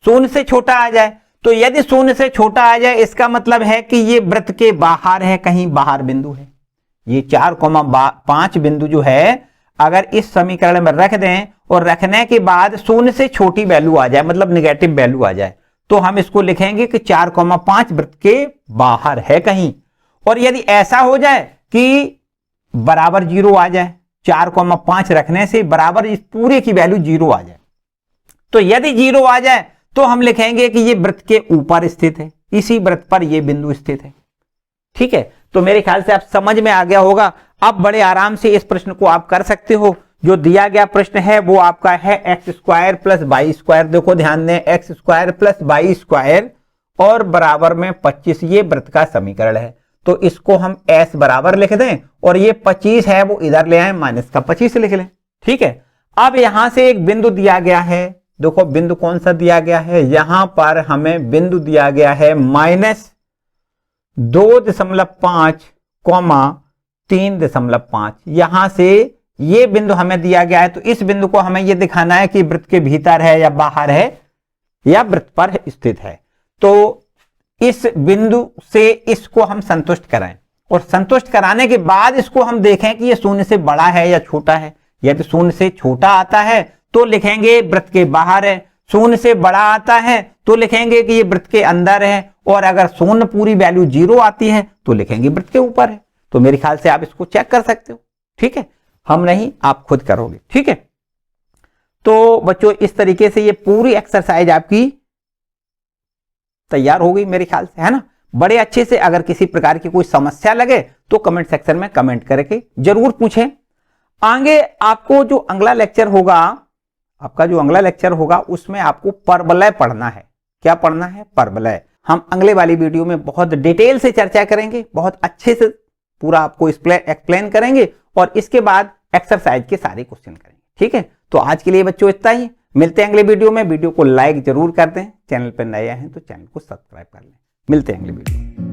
शून्य से छोटा आ जाए, तो यदि शून्य से छोटा आ जाए इसका मतलब है कि ये वृत्त के बाहर है, कहीं बाहर बिंदु है। ये 4,5 बिंदु जो है अगर इस समीकरण में रख दें और रखने के बाद शून्य से छोटी वैल्यू आ जाए, मतलब निगेटिव वैल्यू आ जाए, तो हम इसको लिखेंगे कि 4,5 वृत्त के बाहर है कहीं। और यदि ऐसा हो जाए कि बराबर 0 आ जाए, 4,5 रखने से बराबर इस पूरे की वैल्यू 0 आ जाए, तो यदि 0 आ जाए तो हम लिखेंगे कि ये वृत्त के ऊपर स्थित है, इसी वृत्त पर ये बिंदु स्थित है। ठीक है, तो मेरे ख्याल से आप समझ में आ गया होगा। अब बड़े आराम से इस प्रश्न को आप कर सकते हो। जो दिया गया प्रश्न है वो आपका है x square plus Y square. देखो ध्यान दें, x square plus Y square और बराबर में 25, ये वृत्त का समीकरण है। तो इसको हम s बराबर लिख दें और ये 25 है वो इधर ले आए, माइनस का 25 लिख लें। ठीक है, अब यहां से एक बिंदु दिया गया है देखो बिंदु कौन सा दिया गया है, यहां पर हमें बिंदु दिया गया है -2.5 कॉमा 3.5। यहां से ये बिंदु हमें दिया गया है, तो इस बिंदु को हमें ये दिखाना है कि वृत्त के भीतर है या बाहर है या वृत्त पर स्थित है। तो इस बिंदु से इसको हम संतुष्ट कराएं और संतुष्ट कराने के बाद इसको हम देखें कि ये शून्य से बड़ा है या छोटा है। यदि शून्य से छोटा आता है तो लिखेंगे वृत्त के बाहर है, शून्य से बड़ा आता है तो लिखेंगे कि ये वृत्त के अंदर है, और अगर शून्य पूरी वैल्यू 0 आती है तो लिखेंगे वृत्त के ऊपर है। तो मेरे ख्याल से आप इसको चेक कर सकते हो, ठीक है, हम नहीं, आप खुद करोगे, ठीक है। तो बच्चों इस तरीके से ये पूरी एक्सरसाइज आपकी तैयार हो गई मेरे ख्याल से, है ना, बड़े अच्छे से। अगर किसी प्रकार की कोई समस्या लगे तो कमेंट सेक्शन में कमेंट करके जरूर पूछें। आगे आपको जो अगला लेक्चर होगा, आपका जो अगला लेक्चर होगा उसमें आपको परवलय पढ़ना है। क्या पढ़ना है? परवलय। हम अगले वाली वीडियो में बहुत डिटेल से चर्चा करेंगे, बहुत अच्छे से पूरा आपको एक्सप्लेन करेंगे और इसके बाद एक्सरसाइज के सारे क्वेश्चन करेंगे, ठीक है। तो आज के लिए बच्चों इतना ही, मिलते हैं अगले वीडियो में। वीडियो को लाइक जरूर कर दें, चैनल पर नए हैं तो चैनल को सब्सक्राइब कर लें। मिलते हैं अगले वीडियो में।